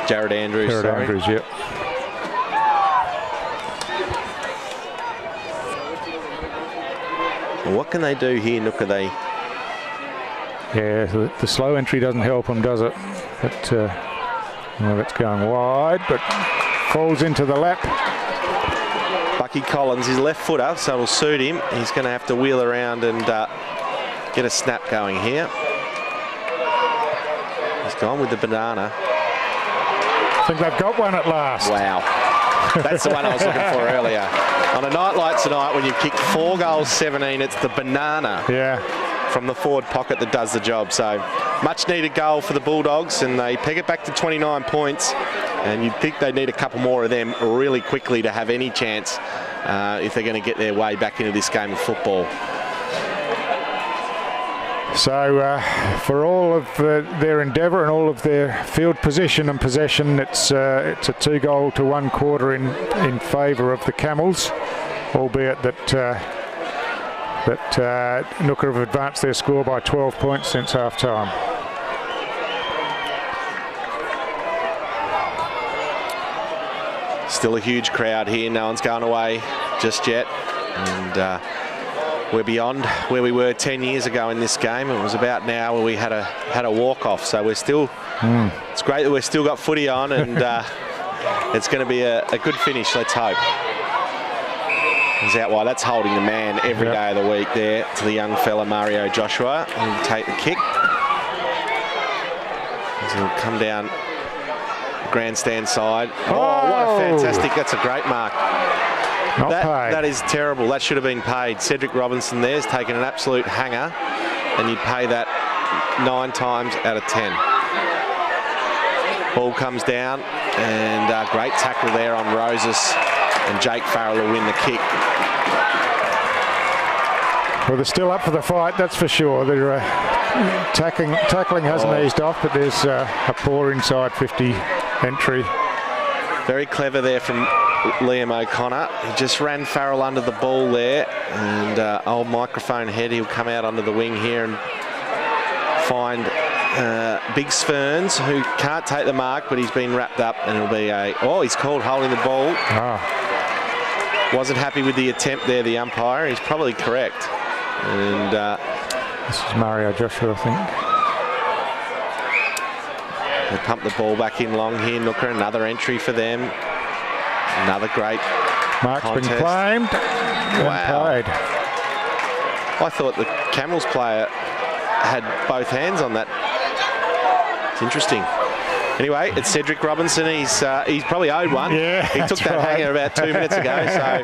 Jared Andrews. Andrews, yep. What can they do here, Ngukurr? Yeah, the slow entry doesn't help them, does it? But well, it's going wide, but falls into the lap. Bucky Collins, his left footer, so it'll suit him. He's going to have to wheel around and get a snap going here. He's gone with the banana. I think they've got one at last. Wow. That's the one I was looking for earlier. On a night like tonight, when you've kicked 4 goals, 17, it's the banana from the forward pocket that does the job. So much needed goal for the Bulldogs, and they peg it back to 29 points. And you'd think they need a couple more of them really quickly to have any chance if they're going to get their way back into this game of football. So for all of their endeavour and all of their field position and possession, it's a 2-goal to 1 quarter in favour of the Camels, albeit that Ngukurr have advanced their score by 12 points since half time. Still a huge crowd here. No one's going away just yet, and we're beyond where we were 10 years ago in this game. It was about now where we had a walk-off, so we're still. It's great that we've still got footy on, and it's going to be a good finish. Let's hope. He's out wide. That's holding the man every day of the week there to the young fella Mario Joshua. He'll take the kick. He'll come down the grandstand side. Oh, what a fantastic! That's a great mark. Not paid. That is terrible. That should have been paid. Cedric Robinson there's taken an absolute hanger, and you'd pay that 9 times out of 10. Ball comes down, and great tackle there on Roses, and Jake Farrell will win the kick. Well, they're still up for the fight, that's for sure. They're tackling hasn't eased off, but there's a poor inside 50 entry. Very clever there from Liam O'Connor. He just ran Farrell under the ball there, and old microphone head, he'll come out under the wing here and find Big Sferns, who can't take the mark, but he's been wrapped up, and it'll be he's called holding the ball. Wasn't happy with the attempt there, the umpire. He's probably correct. And this is Mario Joshua, I think. They pump the ball back in long here. Ngukurr, another entry for them. Another great mark's contest. Been claimed. Wow. And paid. I thought the Camels player had both hands on that. It's interesting. Anyway, it's Cedric Robinson. He's probably owed one. Yeah, he took that hanger about 2 minutes ago. So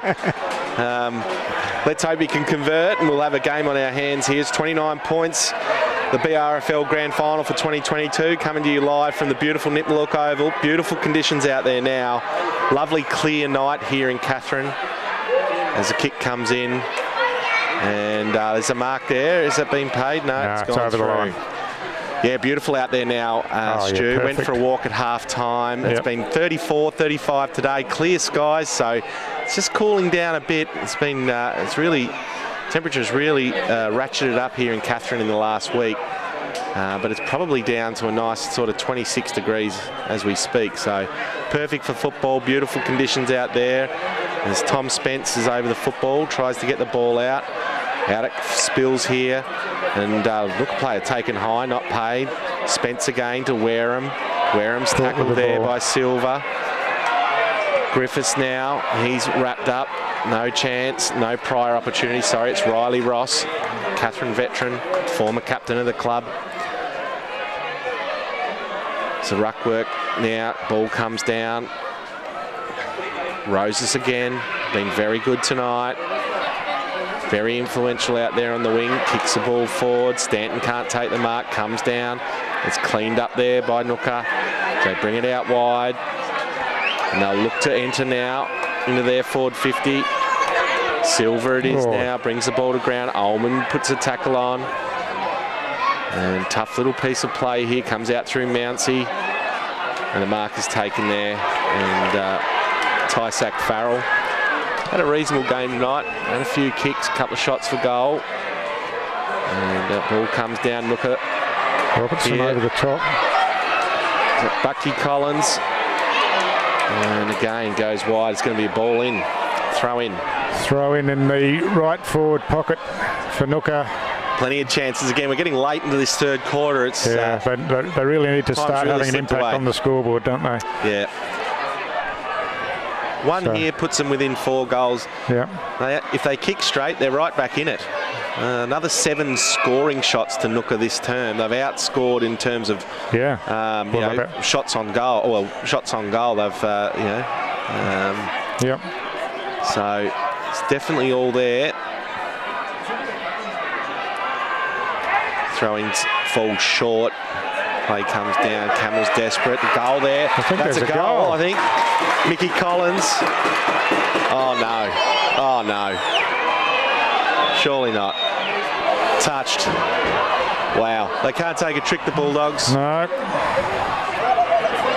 let's hope he can convert, and we'll have a game on our hands here. It's 29 points. The BRFL Grand Final for 2022 coming to you live from the beautiful Nipmaluk Oval. Beautiful conditions out there now. Lovely clear night here in Katherine as the kick comes in. And there's a mark there. Has that been paid? No, it's gone over through. The line. Yeah, beautiful out there now, Stu. Yeah, went for a walk at half-time. It's been 34, 35 today. Clear skies, so it's just cooling down a bit. It's been, temperature's really ratcheted up here in Katherine in the last week. But it's probably down to a nice sort of 26 degrees as we speak. So perfect for football, beautiful conditions out there. As Tom Spence is over the football, tries to get the ball out. Out it spills here, and look, player taken high, not paid. Spence again to Wareham. Wareham's tackled there by Silva. Griffiths now, he's wrapped up. No chance, no prior opportunity. Sorry, it's Riley Ross, Katherine veteran, former captain of the club. So ruck work now, ball comes down. Roses again, been very good tonight. Very influential out there on the wing, kicks the ball forward. Stanton can't take the mark, comes down. It's cleaned up there by Ngukurr. They bring it out wide. And they'll look to enter now into their forward 50. Silver it is now, brings the ball to ground. Ullman puts a tackle on. And tough little piece of play here, comes out through Mounsey. And the mark is taken there. And Tysack Farrell. Had a reasonable game tonight, and a few kicks, a couple of shots for goal. And that ball comes down, Ngukurr. Robertson over the top. Bucky Collins. And again goes wide. It's going to be a ball in. Throw in. Throw in the right forward pocket for Ngukurr. Plenty of chances again. We're getting late into this third quarter. It's they really need to start really having an impact on the scoreboard, don't they? Yeah. One here puts them within 4 goals. Yeah. If they kick straight, they're right back in it. Another 7 scoring shots to Ngukurr this term. They've outscored in terms of shots on goal. Well, shots on goal. They've So it's definitely all there. Throwing falls short. Play comes down. Camels desperate. The goal there. That's a goal, I think. Mickey Collins. Oh no. Oh no. Surely not. touched. Wow, they can't take a trick, the Bulldogs. No.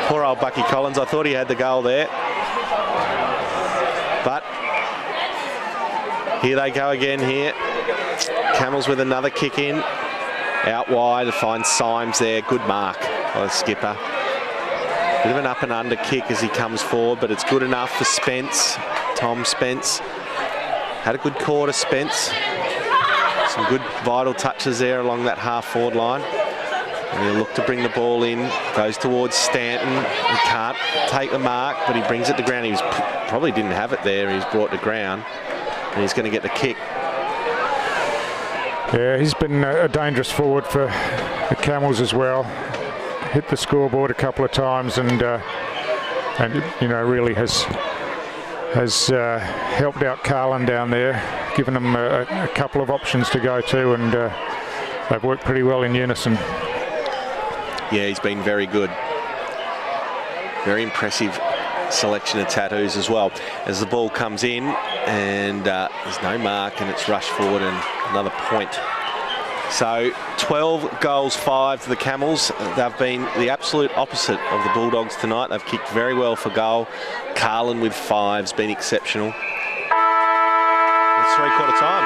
Poor old Bucky Collins, I thought he had the goal there. But here they go again here. Camels with another kick in. Out wide to find Symes there. Good mark by the skipper. Bit of an up and under kick as he comes forward, but it's good enough for Spence. Tom Spence. Had a good quarter, Spence. Some good vital touches there along that half-forward line. And he'll look to bring the ball in. Goes towards Stanton. He can't take the mark, but he brings it to ground. He probably didn't have it there. He's brought to ground. And he's going to get the kick. Yeah, he's been a dangerous forward for the Camels as well. Hit the scoreboard a couple of times, and you know, really has helped out Carlin down there, given them a couple of options to go to, and they've worked pretty well in unison. Yeah, he's been very good. Very impressive selection of tattoos as well. As the ball comes in, and there's no mark, and it's rushed forward, and another point. So 12 goals, 5 to the Camels. They've been the absolute opposite of the Bulldogs tonight. They've kicked very well for goal. Carlin with 5's been exceptional. It's three-quarter time.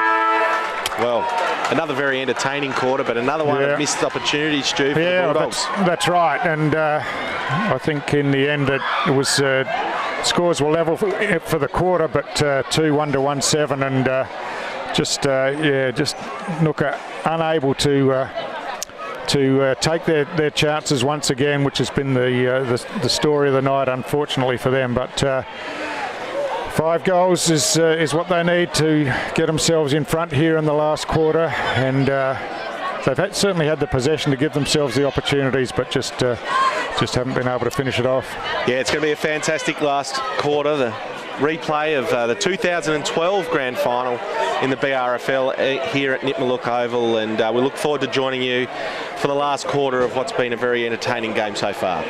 Well, another very entertaining quarter, but another one of missed opportunities, Stu, for the Bulldogs. That's right, and I think in the end it was scores were level for the quarter, but 2-1 to 1-7, and just Ngukurr unable to take their chances once again, which has been the story of the night, unfortunately for them. But 5 goals is what they need to get themselves in front here in the last quarter, and they've certainly had the possession to give themselves the opportunities, but just haven't been able to finish it off. Yeah, it's going to be a fantastic last quarter. The replay of the 2012 grand final in the BRFL here at Nipmaluk Oval, and we look forward to joining you for the last quarter of what's been a very entertaining game so far.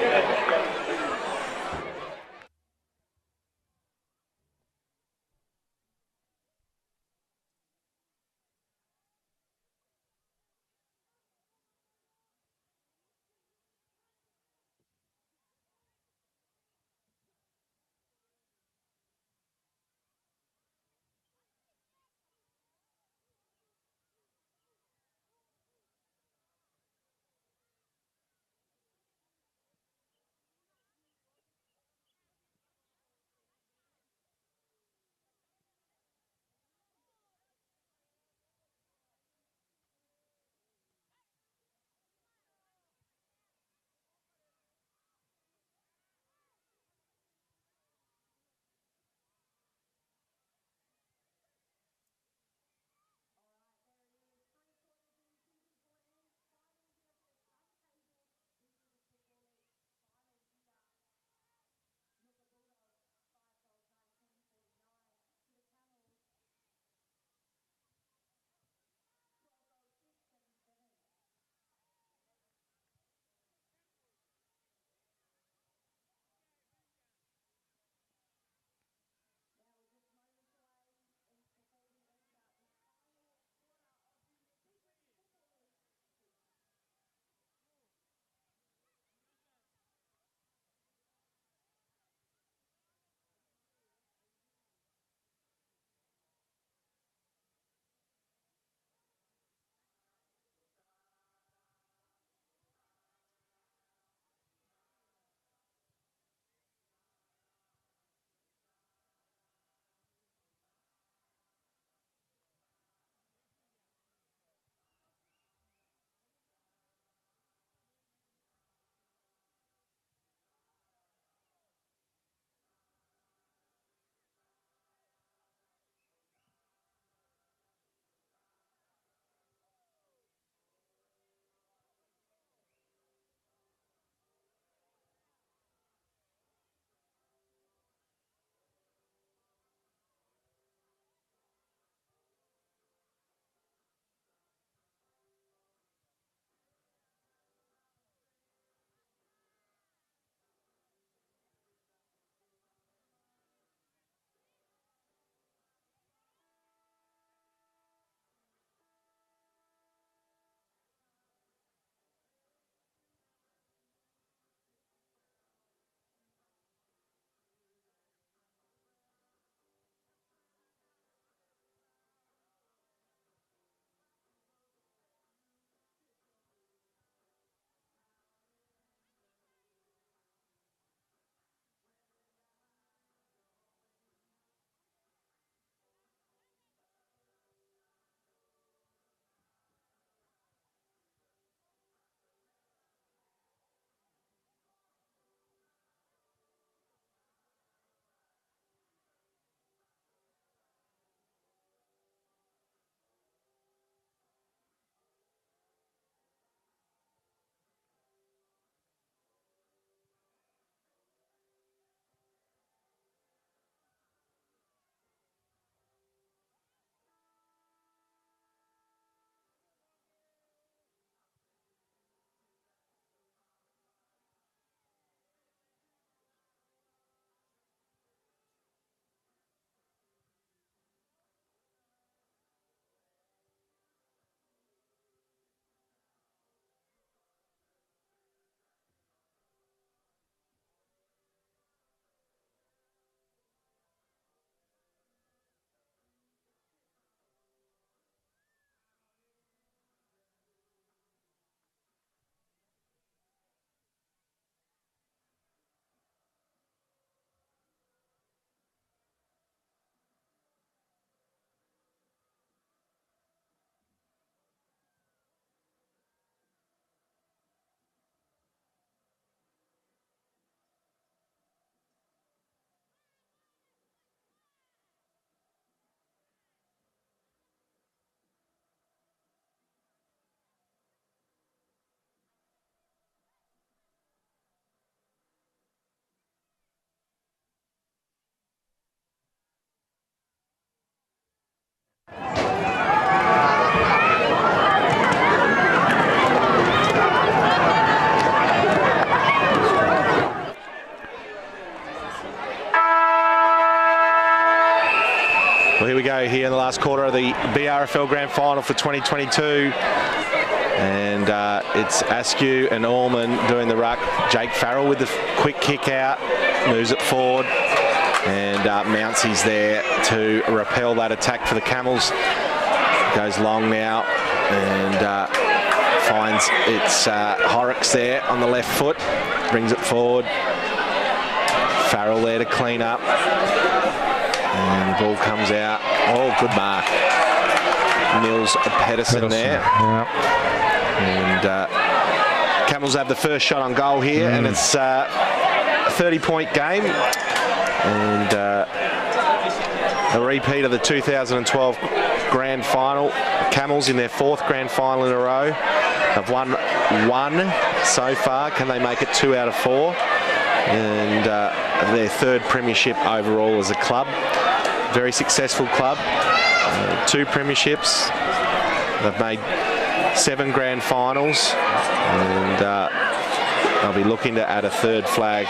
go here in the last quarter of the BRFL Grand Final for 2022. And it's Askew and Allman doing the ruck. Jake Farrell with the quick kick out, moves it forward. And Mountsy's there to repel that attack for the Camels. Goes long now and finds it's Horrocks there on the left foot. Brings it forward. Farrell there to clean up. And the ball comes out. Oh, good mark. Mills Pedersen there. Yep. And Camels have the first shot on goal here, and it's a 30-point game. And a repeat of the 2012 Grand Final. Camels in their 4th Grand Final in a row. Have won 1 so far. Can they make it 2 out of 4? And their 3rd premiership overall as a club. Very successful club. 2 premierships. They've made 7 Grand Finals. And they'll be looking to add a 3rd flag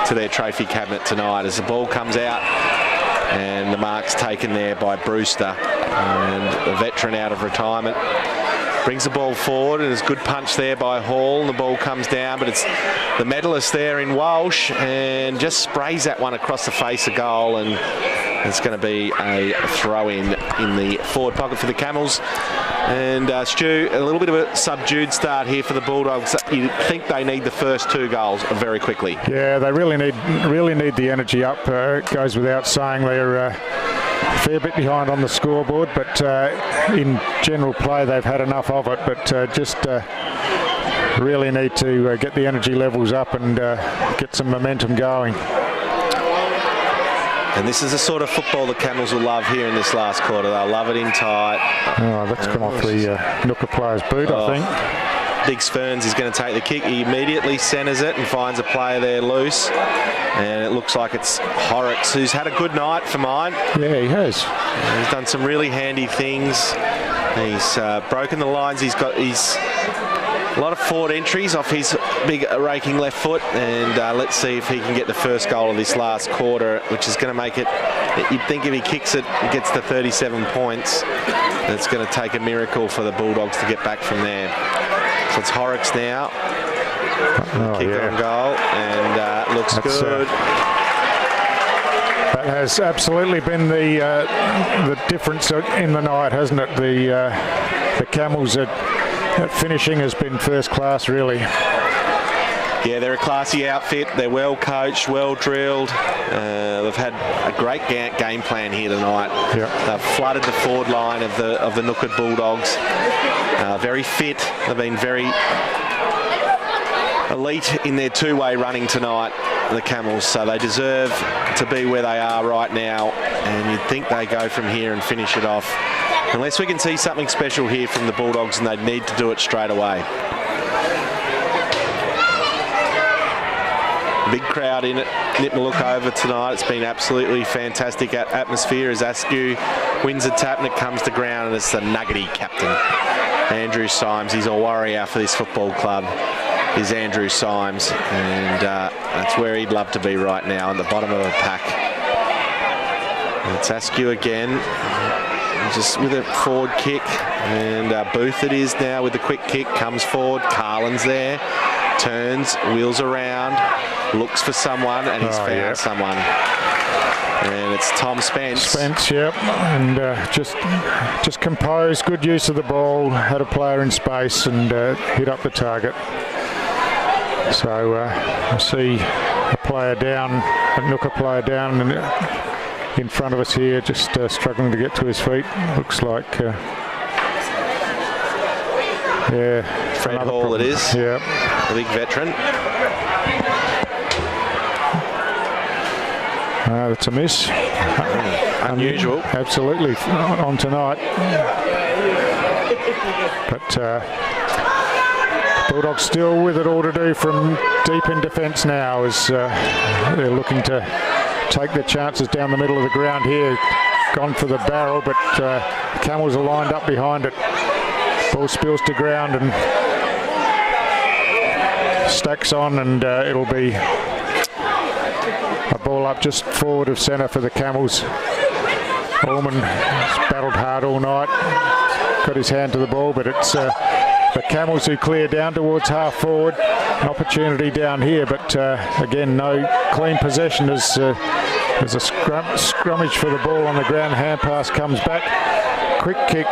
to their trophy cabinet tonight as the ball comes out. And the mark's taken there by Brewster, and a veteran out of retirement. Brings the ball forward, and there's a good punch there by Hall, and the ball comes down, but it's the medalist there in Walsh, and just sprays that one across the face of goal, and it's going to be a throw-in in the forward pocket for the Camels. And Stu, a little bit of a subdued start here for the Bulldogs. You think they need the first 2 goals very quickly? Yeah, they really need the energy up. It goes without saying they're a fair bit behind on the scoreboard, but in general play they've had enough of it. But just really need to get the energy levels up and get some momentum going. And this is the sort of football the Camels will love here in this last quarter. They'll love it in tight. Oh, that's come off the Ngukurr player's boot, I think. Diggs Ferns is going to take the kick. He immediately centres it and finds a player there loose. And it looks like it's Horrocks, who's had a good night for mine. Yeah, he has. He's done some really handy things. He's broken the lines. He's got a lot of forward entries off his big raking left foot, and let's see if he can get the first goal of this last quarter, which is going to make it, you'd think if he kicks it and gets to 37 points, it's going to take a miracle for the Bulldogs to get back from there. So it's Horrocks now. Kick on goal, and looks good. That has absolutely been the difference in the night, hasn't it? The Camels finishing has been first class, really. Yeah, they're a classy outfit. They're well coached, well drilled. They've had a great game plan here tonight. Yep. They've flooded the forward line of the Ngukurr Bulldogs. Very fit. They've been very elite in their 2-way running tonight, the Camels. So they deserve to be where they are right now. And you'd think they go from here and finish it off. Unless we can see something special here from the Bulldogs, and they need to do it straight away. Big crowd in it. Nipmuc over tonight. It's been absolutely fantastic atmosphere as Askew wins the tap, and it comes to ground, and it's the Nuggety captain, Andrew Symes. He's a warrior for this football club, is Andrew Symes, and that's where he'd love to be right now, in the bottom of the pack. It's Askew again. Just with a forward kick, and Booth it is now with the quick kick, comes forward, Carlin's there, turns, wheels around, looks for someone, and he's found someone. And it's Tom Spence. Spence, yep, and just composed, good use of the ball, had a player in space and hit up the target. So I see a player down, a Ngukurr player down, and in front of us here, just struggling to get to his feet. Looks like, Fred Hall it is. Yeah, the big veteran. That's a miss. Unusual. Absolutely on tonight. But Bulldogs still with it all to do from deep in defence now, as they're looking to take their chances down the middle of the ground here. Gone for the barrel, but Camels are lined up behind it. Ball spills to ground and stacks on, and it'll be a ball up just forward of centre for the Camels. Allman has battled hard all night, got his hand to the ball, but it's the Camels who clear down towards half forward. An opportunity down here, but again, no clean possession as there's a scrummage for the ball on the ground. Hand pass comes back. Quick kick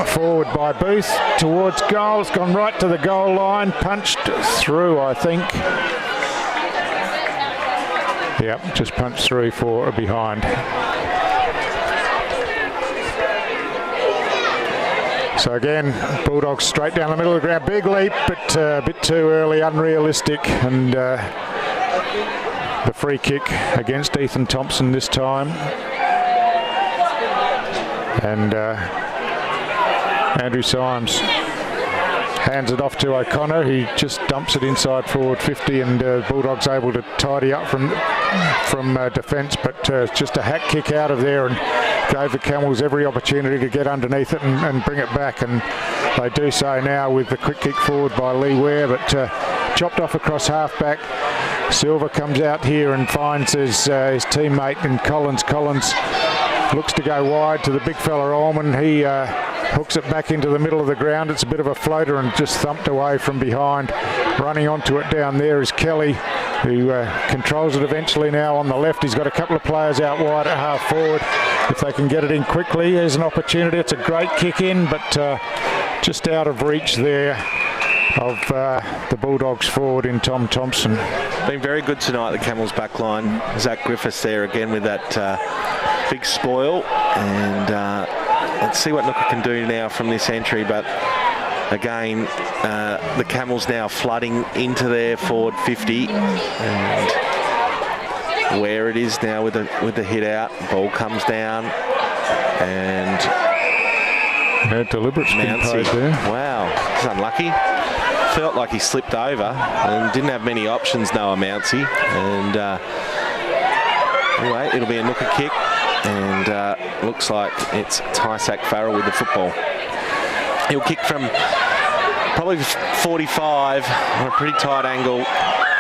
forward by Booth towards goal. It's gone right to the goal line. Punched through, I think. Yep, just punched through for a behind. So again, Bulldogs straight down the middle of the ground. Big leap, but a bit too early, unrealistic. And the free kick against Ethan Thompson this time. And Andrew Symes hands it off to O'Connor. He just dumps it inside forward 50, and Bulldogs able to tidy up from defence, but it's just a hack kick out of there and gave the Camels every opportunity to get underneath it and bring it back, and they do so now with the quick kick forward by Lee Ware, but chopped off across half-back. Silver comes out here and finds his teammate in Collins. Collins looks to go wide to the big fella Allman. He hooks it back into the middle of the ground. It's a bit of a floater and just thumped away from behind. Running onto it down there is Kelly, who controls it eventually now on the left. He's got a couple of players out wide at half forward. If they can get it in quickly, there's an opportunity. It's a great kick in, but just out of reach there of the Bulldogs forward in Tom Thompson. Been very good tonight, the Camels back line. Zach Griffiths there again with that big spoil, and let's see what Ngukurr can do now from this entry, but again, the Camels now flooding into their forward 50, and where it is now with the hit out, ball comes down, and deliberate spin paid there. Wow, he's unlucky. Felt like he slipped over and didn't have many options, Noah Mouncey, and anyway, it'll be a Ngukurr kick, and looks like it's Tysak Farrell with the football. He'll kick from probably 45 on a pretty tight angle,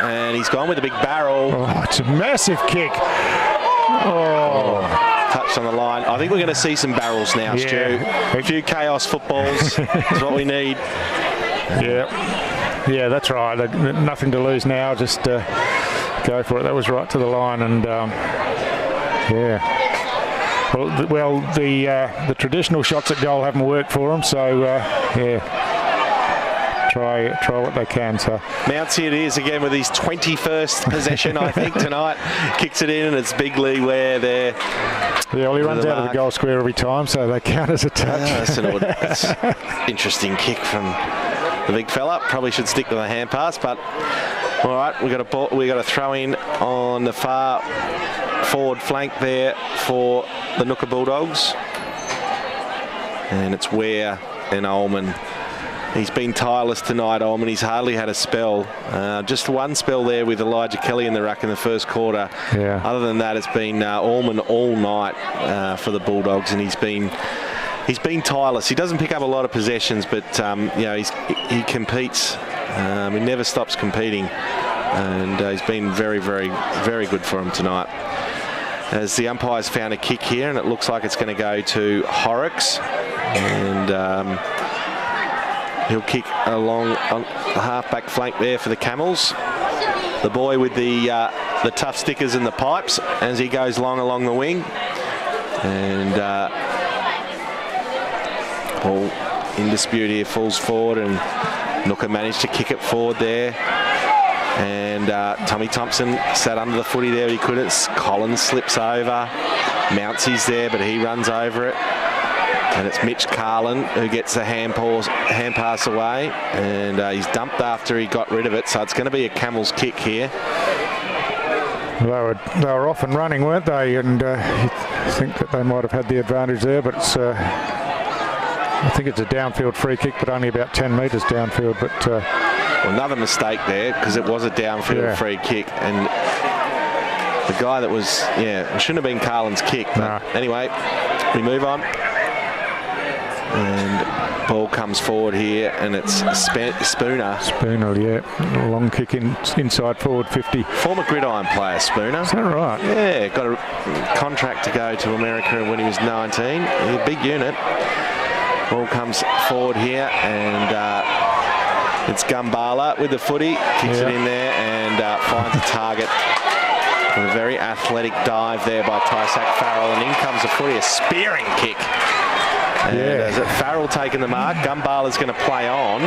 and he's gone with a big barrel. Oh, it's a massive kick. Oh. Touched on the line. I think we're going to see some barrels now, Stu. A few chaos footballs is what we need. Yeah, that's right. Nothing to lose now. Just go for it. That was right to the line, and yeah. Well, the traditional shots at goal haven't worked for them, so yeah. Try what they can. So Mouncey it is again with his 21st possession, I think, tonight. Kicks it in, and it's Big Lee Ware there. Yeah, well, he runs out of the goal square every time, so they count as a touch. That's an interesting kick from the big fella. Probably should stick to the hand pass, but all right, we got a throw in on the far forward flank there for the Ngukurr Bulldogs, and it's Ware and Allman. He's been tireless tonight, Allman. He's hardly had a spell. Just one spell there with Elijah Kelly in the ruck in the first quarter. Yeah. Other than that, it's been Allman all night for the Bulldogs, and he's been tireless. He doesn't pick up a lot of possessions, but you know, he competes. He never stops competing, and he's been very, very, very good for him tonight. As the umpires found a kick here, and it looks like it's going to go to Horrocks, and he'll kick along on the half-back flank there for the Camels. The boy with the tough stickers and the pipes as he goes along the wing. And ball in dispute here, falls forward, and Ngukurr managed to kick it forward there. And Tommy Thompson sat under the footy there, but he couldn't. Collins slips over. Mouncey's there, but he runs over it. And it's Mitch Carlin who gets the hand pass away, and he's dumped after he got rid of it, so it's going to be a Camels kick here. They were off and running, weren't they? And you think that they might have had the advantage there, but it's, I think it's a downfield free kick, but only about 10 metres downfield. But well, another mistake there, because it was a downfield free kick, and the guy that was, it shouldn't have been Carlin's kick, but anyway, we move on. And Ball comes forward here, and it's Spooner. Spooner, yeah. Long kick inside forward 50. Former gridiron player, Spooner. Is that right? Yeah, got a contract to go to America when he was 19. A big unit. Ball comes forward here, and it's Gumbala with the footy. Kicks it in there and finds a target. With a very athletic dive there by Tysak Farrell, and in comes a footy, a spearing kick. And as Farrell taking the mark, Gumbala's going to play on,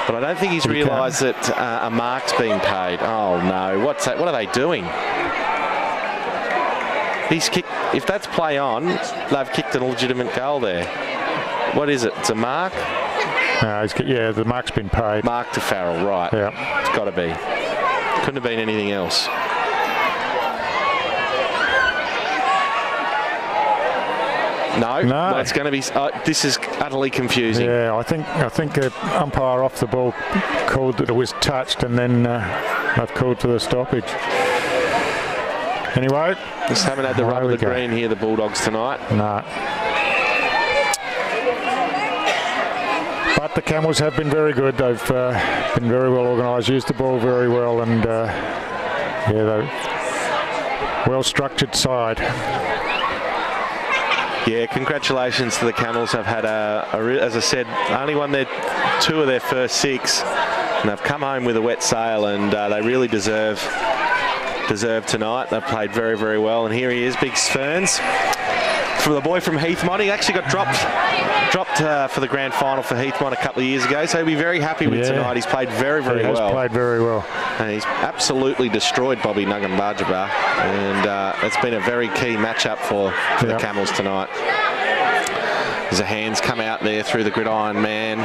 but I don't think he's realised that a mark's been paid. Oh no, what's that? What are they doing? He's kicked. If that's play on, they've kicked a legitimate goal there. What is it? It's a mark? No, the mark's been paid. Mark to Farrell, right. Yeah. It's got to be. Couldn't have been anything else. No, well, it's going to be. This is utterly confusing. Yeah, I think the umpire off the ball called that it was touched, and then they've called for the stoppage. Anyway, just haven't had the rub of the green here, the Bulldogs tonight. No. But the Camels have been very good. They've been very well organised, used the ball very well, and they're well-structured side. Yeah, congratulations to the Camels. Have had as I said, only won two of their first 6, and they've come home with a wet sail, and they really deserve tonight. They've played very, very well, and here he is, Big Ferns, for the boy from Heathmont. He actually got dropped for the grand final for Heathmont a couple of years ago, so he'll be very happy with tonight. He's played very, very well. He has played very well. And he's absolutely destroyed Bobby Ngukurr, and it's been a very key matchup for the Camels tonight. As the hands come out there through the gridiron man,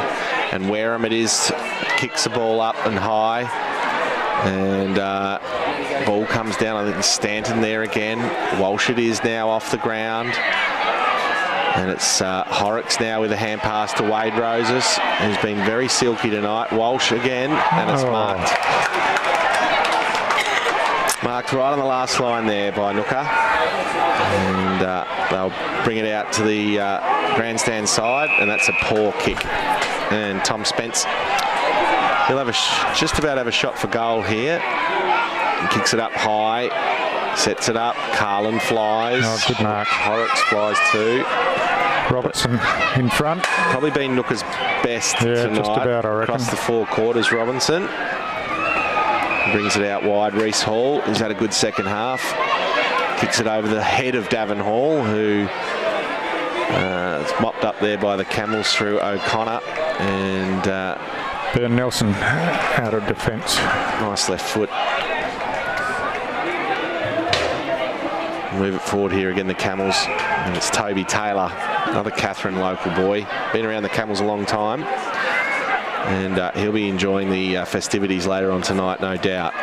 and Wareham it is, kicks the ball up and high, and ball comes down. I think it's Stanton there again. Walsh it is now off the ground. And it's Horrocks now with a hand pass to Wade Roses, who's been very silky tonight. Walsh again, and it's marked. Marked right on the last line there by Ngukurr. And they'll bring it out to the grandstand side, and that's a poor kick. And Tom Spence, he'll have just about have a shot for goal here. He kicks it up high, sets it up. Carlin flies. Oh, good mark. Horrocks flies too. Robertson in front. Probably been Ngukurr's best tonight. Just about, I reckon. Across the 4 quarters, Robinson. Brings it out wide. Reece Hall, who's had a good second half. Kicks it over the head of Davin Hall, who is mopped up there by the Camels through O'Connor. And Ben Nelson out of defence. Nice left foot. Move it forward here again, the Camels. And it's Toby Taylor, another Katherine local boy. Been around the Camels a long time. And he'll be enjoying the festivities later on tonight, no doubt.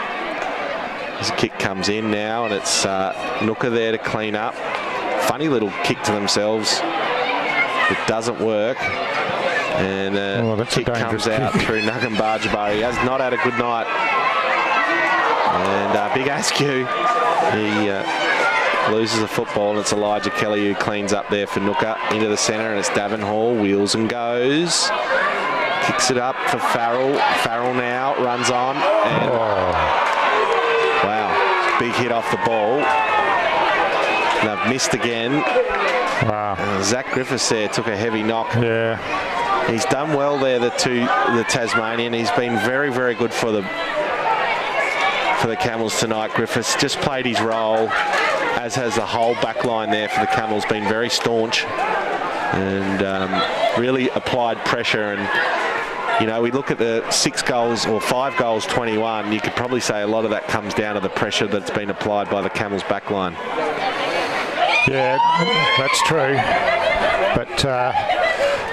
As the kick comes in now, and it's Ngukurr there to clean up. Funny little kick to themselves. It doesn't work. And the kick comes out through Ngukurr. He has not had a good night. And Big Askew, he loses the football, and it's Elijah Kelly who cleans up there for Ngukurr into the centre, and it's Davin Hall, wheels and goes. Kicks it up for Farrell. Farrell now runs on. And wow, big hit off the ball. And they've missed again. Wow. Zach Griffiths there took a heavy knock. Yeah. He's done well there, the Tasmanian. He's been very, very good for the Camels tonight. Griffiths just played his role, as has the whole back line there for the Camels. Been very staunch and really applied pressure. And you know, we look at the 6 goals or 5 goals, 21. You could probably say a lot of that comes down to the pressure that's been applied by the Camels back line. Yeah, that's true. But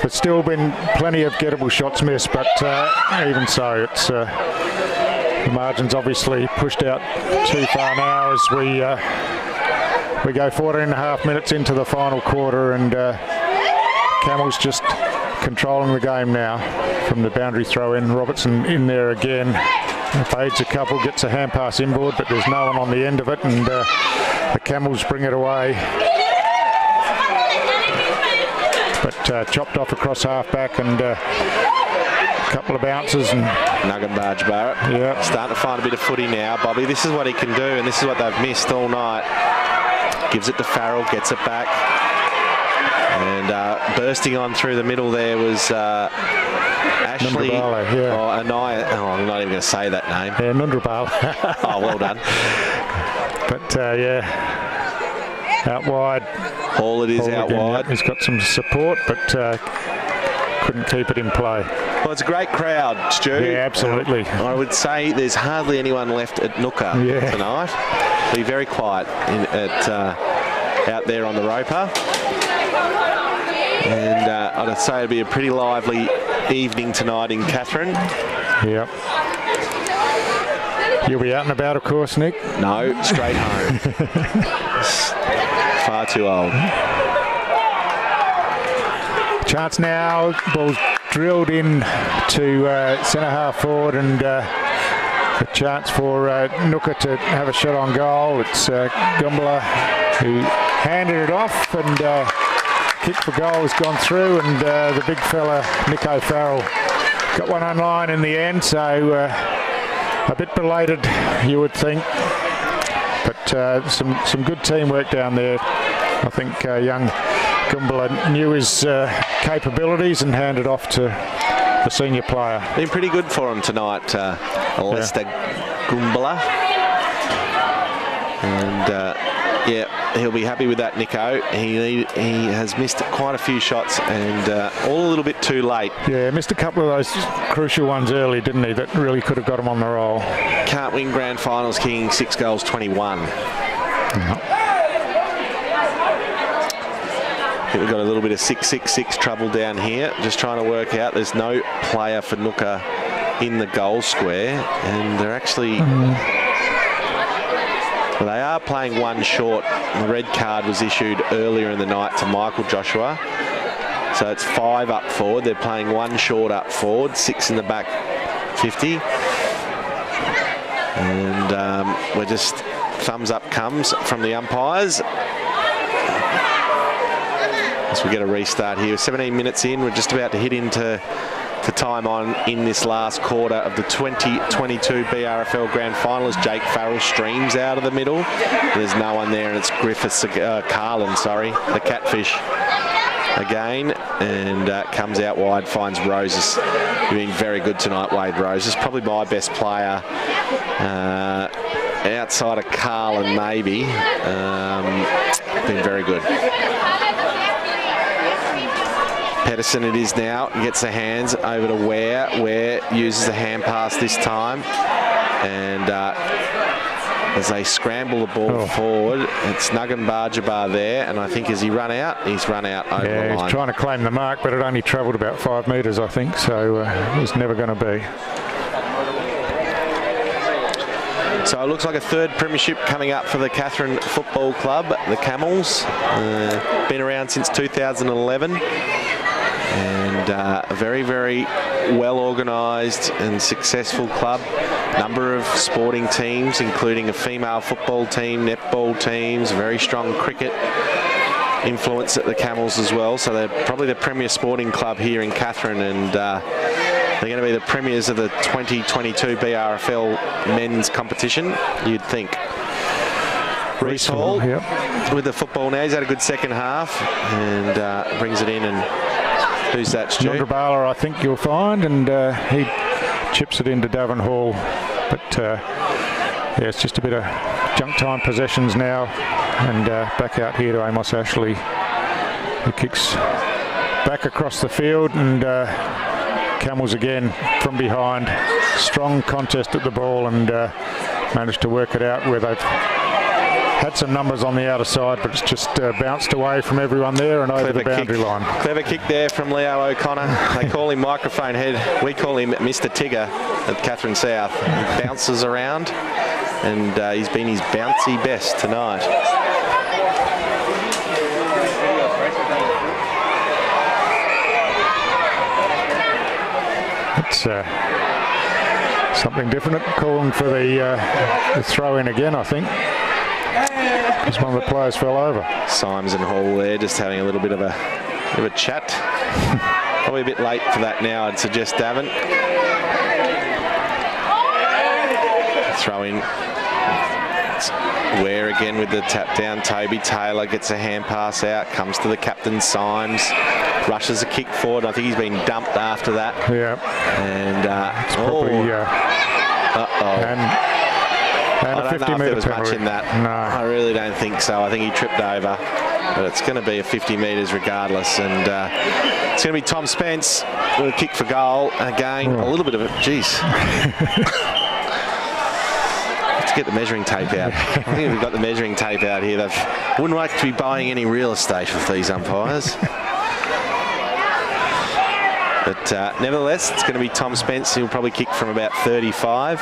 there's still been plenty of gettable shots missed. But even so, it's the margin's obviously pushed out too far now as we go 14.5 minutes into the final quarter, and Camels just controlling the game now from the boundary throw in. Robertson in there again. Fades a couple, gets a hand pass inboard, but there's no one on the end of it, and the Camels bring it away. but chopped off across half-back and a couple of bounces. And Ngukurr Barrett. Yeah. Starting to find a bit of footy now, Bobby. This is what he can do, and this is what they've missed all night. Gives it to Farrell, gets it back. And bursting on through the middle there was Ashley. Yeah. Oh, Anaya. Oh, I'm not even going to say that name. Yeah, Nundrabala. Oh, well done. But yeah, out wide. Hall it is out again, wide. Yeah. He's got some support, but couldn't keep it in play. Well, it's a great crowd, Stu. Yeah, absolutely. I would say there's hardly anyone left at Ngukurr tonight. Be very quiet out there on the Roper. And I'd say it'd be a pretty lively evening tonight in Katherine. Yep. You'll be out and about, of course, Nick? No, straight home. Far too old. Chance now, ball's drilled in to centre half forward, and a chance for Ngukurr to have a shot on goal. It's Ngukurr who handed it off, and kick for goal has gone through, and the big fella Nico Farrell got one on line in the end, so a bit belated, you would think, but some good teamwork down there. I think young Ngukurr knew his capabilities and handed off to the senior player. Been pretty good for him tonight, Lester Ngukurr. And yeah, he'll be happy with that, Nico. He has missed quite a few shots, and all a little bit too late. Yeah, missed a couple of those crucial ones early, didn't he? That really could have got him on the roll. Can't win grand finals kicking 6 goals 21. No. I think we've got a little bit of 6-6-6 trouble down here. Just trying to work out. There's no player for Ngukurr in the goal square, and they're actually. Well, they are playing one short. The red card was issued earlier in the night to Michael Joshua. So it's 5 up forward. They're playing one short up forward, 6 in the back 50. And we're just thumbs up comes from the umpires. As we get a restart here. 17 minutes in, we're just about to hit into the time on in this last quarter of the 2022 BRFL Grand Final as Jake Farrell streams out of the middle. There's no one there, and it's Carlin, sorry, the catfish again, and comes out wide, finds Roses. Doing very good tonight, Wade Roses. Probably my best player outside of Carlin, maybe. Been very good. Pedersen it is now, gets the hands over to Ware uses the hand pass this time, and as they scramble the ball forward, it's Ngukurr there, and I think as he run out, he's run out over the line. He's trying to claim the mark, but it only travelled about 5 metres, I think, so it was never going to be. So it looks like a third premiership coming up for the Katherine Football Club, the Camels. Been around since 2011. And a very, very well organised and successful club. Number of sporting teams, including a female football team, netball teams, very strong cricket influence at the Camels as well. So they're probably the premier sporting club here in Katherine, and they're going to be the premiers of the 2022 BRFL men's competition, you'd think. Reece Hall with the football now. He's had a good second half and brings it in, and who's that, Stu? Nundrabala, I think you'll find, and he chips it into Davin Hall. But yeah, it's just a bit of junk time possessions now, and back out here to Amos Ashley, who kicks back across the field, and Camels again from behind. Strong contest at the ball, and managed to work it out where they've had some numbers on the outer side, but it's just bounced away from everyone there and over the boundary line. Clever kick there from Leo O'Connor. They call him microphone head. We call him Mr. Tigger at Katherine South. He bounces around, and he's been his bouncy best tonight. It's something different. Calling for the throw in again, I think, as one of the players fell over. Symes and Hall there just having a little bit of a Bit of a chat. Probably a bit late for that now, I'd suggest, Davin. Throw in. Ware again with the tap down. Toby Taylor gets a hand pass out, comes to the captain Symes, rushes a kick forward. I think he's been dumped after that. Yeah. And it's probably, and I don't know if there was much in that. No. I really don't think so. I think he tripped over. But it's going to be a 50 metres regardless. And it's going to be Tom Spence with a kick for goal. And again, a little bit of it. Jeez. Let's get the measuring tape out. I think we've got the measuring tape out here. They wouldn't like to be buying any real estate with these umpires. But nevertheless, it's going to be Tom Spence. He'll probably kick from about 35.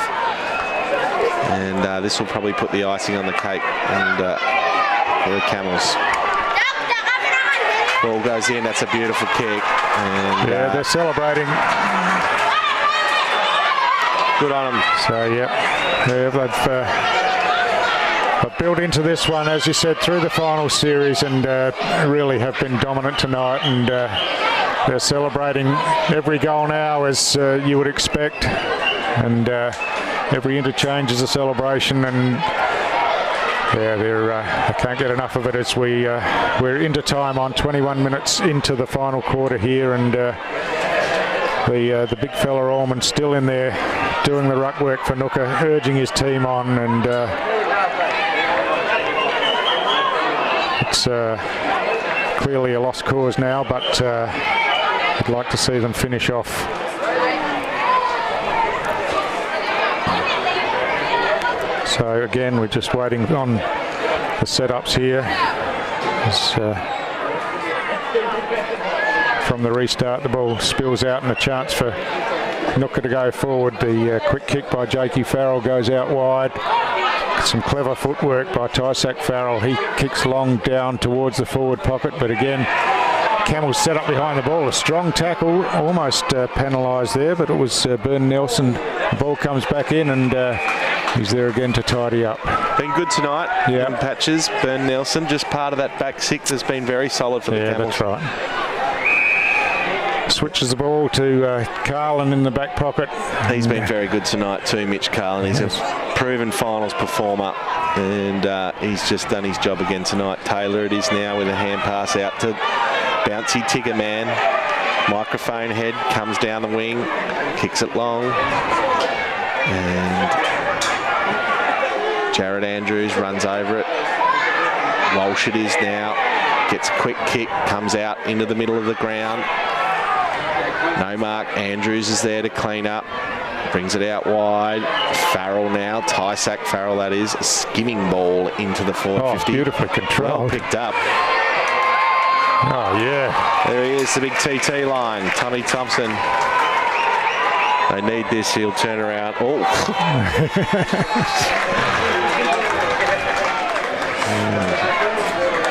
And this will probably put the icing on the cake and for the Camels. Ball goes in. That's a beautiful kick. And, yeah, they're celebrating. Good on them. So, they've built into this one, as you said, through the final series and really have been dominant tonight. And they're celebrating every goal now, as you would expect. And every interchange is a celebration. And yeah, I can't get enough of it as we're into time on 21 minutes into the final quarter here, and the big fella Allman still in there doing the ruck work for Ngukurr, urging his team on, and it's clearly a lost cause now, but I'd like to see them finish off. So again, we're just waiting on the setups here. From the restart, the ball spills out and a chance for Ngukurr to go forward. The quick kick by Jakey Farrell goes out wide. Some clever footwork by Tysak Farrell. He kicks long down towards the forward pocket, but again, Camels set up behind the ball. A strong tackle, almost penalised there, but it was Bern Nelson. The ball comes back in, and he's there again to tidy up. Been good tonight. Yeah. In patches. Bern Nelson, just part of that back six, has been very solid for the Camels. That's right. Switches the ball to Carlin in the back pocket. He's been very good tonight too, Mitch Carlin. He's a proven finals performer, and he's just done his job again tonight. Taylor it is now with a hand pass out to Bouncy Tigger Man. Microphone head comes down the wing, kicks it long, and Jared Andrews runs over it. Walsh it is now, gets a quick kick, comes out into the middle of the ground. No mark. Andrews is there to clean up. Brings it out wide. Farrell now. Tysak Farrell, that is. A skimming ball into the 450. Oh, beautifully controlled. Well picked up. Oh, yeah. There he is, the big TT line. Tommy Thompson. They need this. He'll turn around. Oh.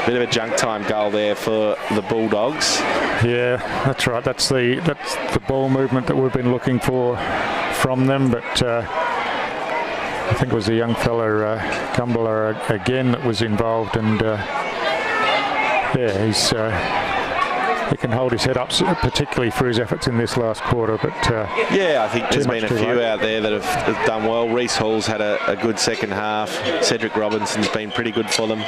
Bit of a junk time goal there for the Bulldogs. Yeah, that's right. That's the ball movement that we've been looking for from them. But I think it was the young fella Gumbler again that was involved, and yeah, he can hold his head up, particularly for his efforts in this last quarter. But yeah, I think there's been a few out there that have done well. Reece Hall's had a good second half. Cedric Robinson's been pretty good for them.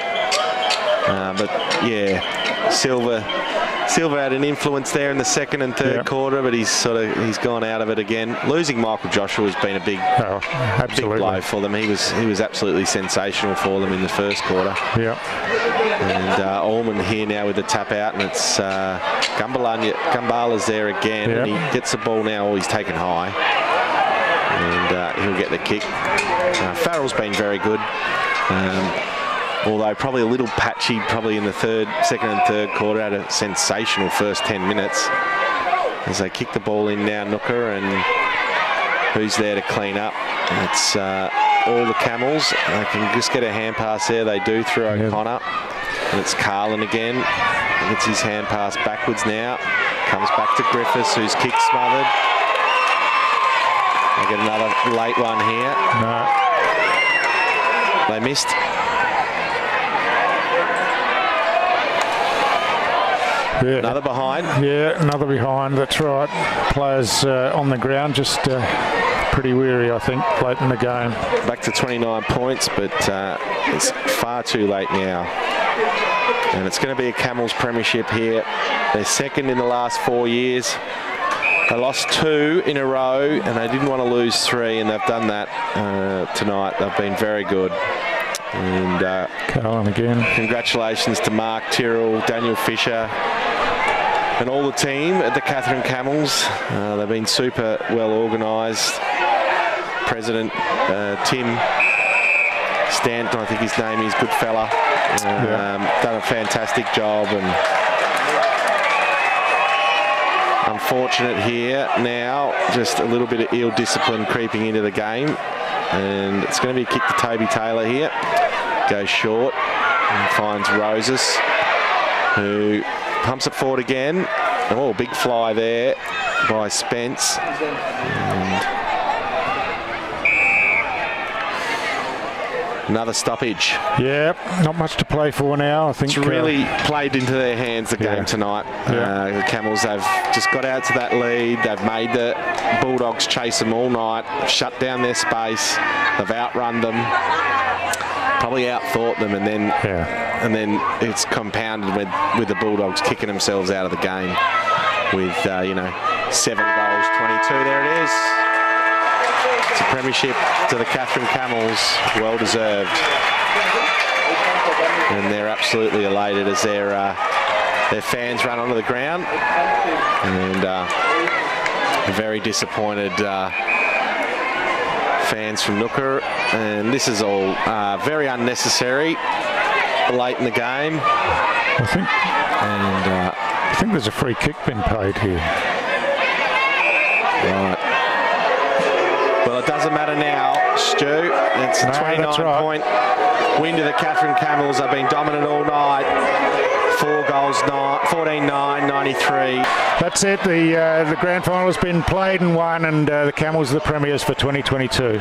But yeah, Silver had an influence there in the second and third quarter, but he's gone out of it again. Losing Michael Joshua has been a big blow for them. He was absolutely sensational for them in the first quarter. Yeah. And Allman here now with the tap out, and it's Gumbala's there again, and he gets the ball now. Oh, he's taken high, and he'll get the kick. Farrell's been very good. Although probably a little patchy, probably in the second and third quarter, had a sensational first 10 minutes. As they kick the ball in now, Ngukurr, and who's there to clean up? It's all the Camels. They can just get a hand pass there. They do through O'Connor. And it's Carlin again. Gets his hand pass backwards now. Comes back to Griffiths, who's kick smothered. They get another late one here. No. They missed. Yeah. Another behind. Yeah, another behind, that's right. Players on the ground, just pretty weary, I think, late in the game. Back to 29 points, but it's far too late now. And it's going to be a Camels premiership here. They're second in the last 4 years. They lost 2 in a row, and they didn't want to lose 3, and they've done that tonight. They've been very good. And Carlin again. Congratulations to Mark Tyrrell, Daniel Fisher, and all the team at the Katherine Camels. They've been super well organised. President Tim Stanton, I think his name is, good fella. Done a fantastic job, and unfortunate here now, just a little bit of ill discipline creeping into the game, and it's going to be a kick to Toby Taylor here. Goes short and finds Roses, who pumps it forward again. Oh, big fly there by Spence. And another stoppage. Yeah, not much to play for now. I think it's really played into their hands, the game tonight. The Camels have just got out to that lead. They've made the Bulldogs chase them all night, shut down their space. They've outrun them, probably outthought them, and then it's compounded with the Bulldogs kicking themselves out of the game with 7 goals, 22. There it is. It's a premiership to the Katherine Camels, well deserved, and they're absolutely elated as their fans run onto the ground, and very disappointed fans from Ngukurr, and this is all very unnecessary late in the game. I think there's a free kick been paid here. Right. Well, it doesn't matter now, Stu. It's a 29-point win to the Katherine Camels. They've been dominant all night. 4 goals, 14-9, 93. That's it. The grand final has been played and won, and the Camels are the premiers for 2022.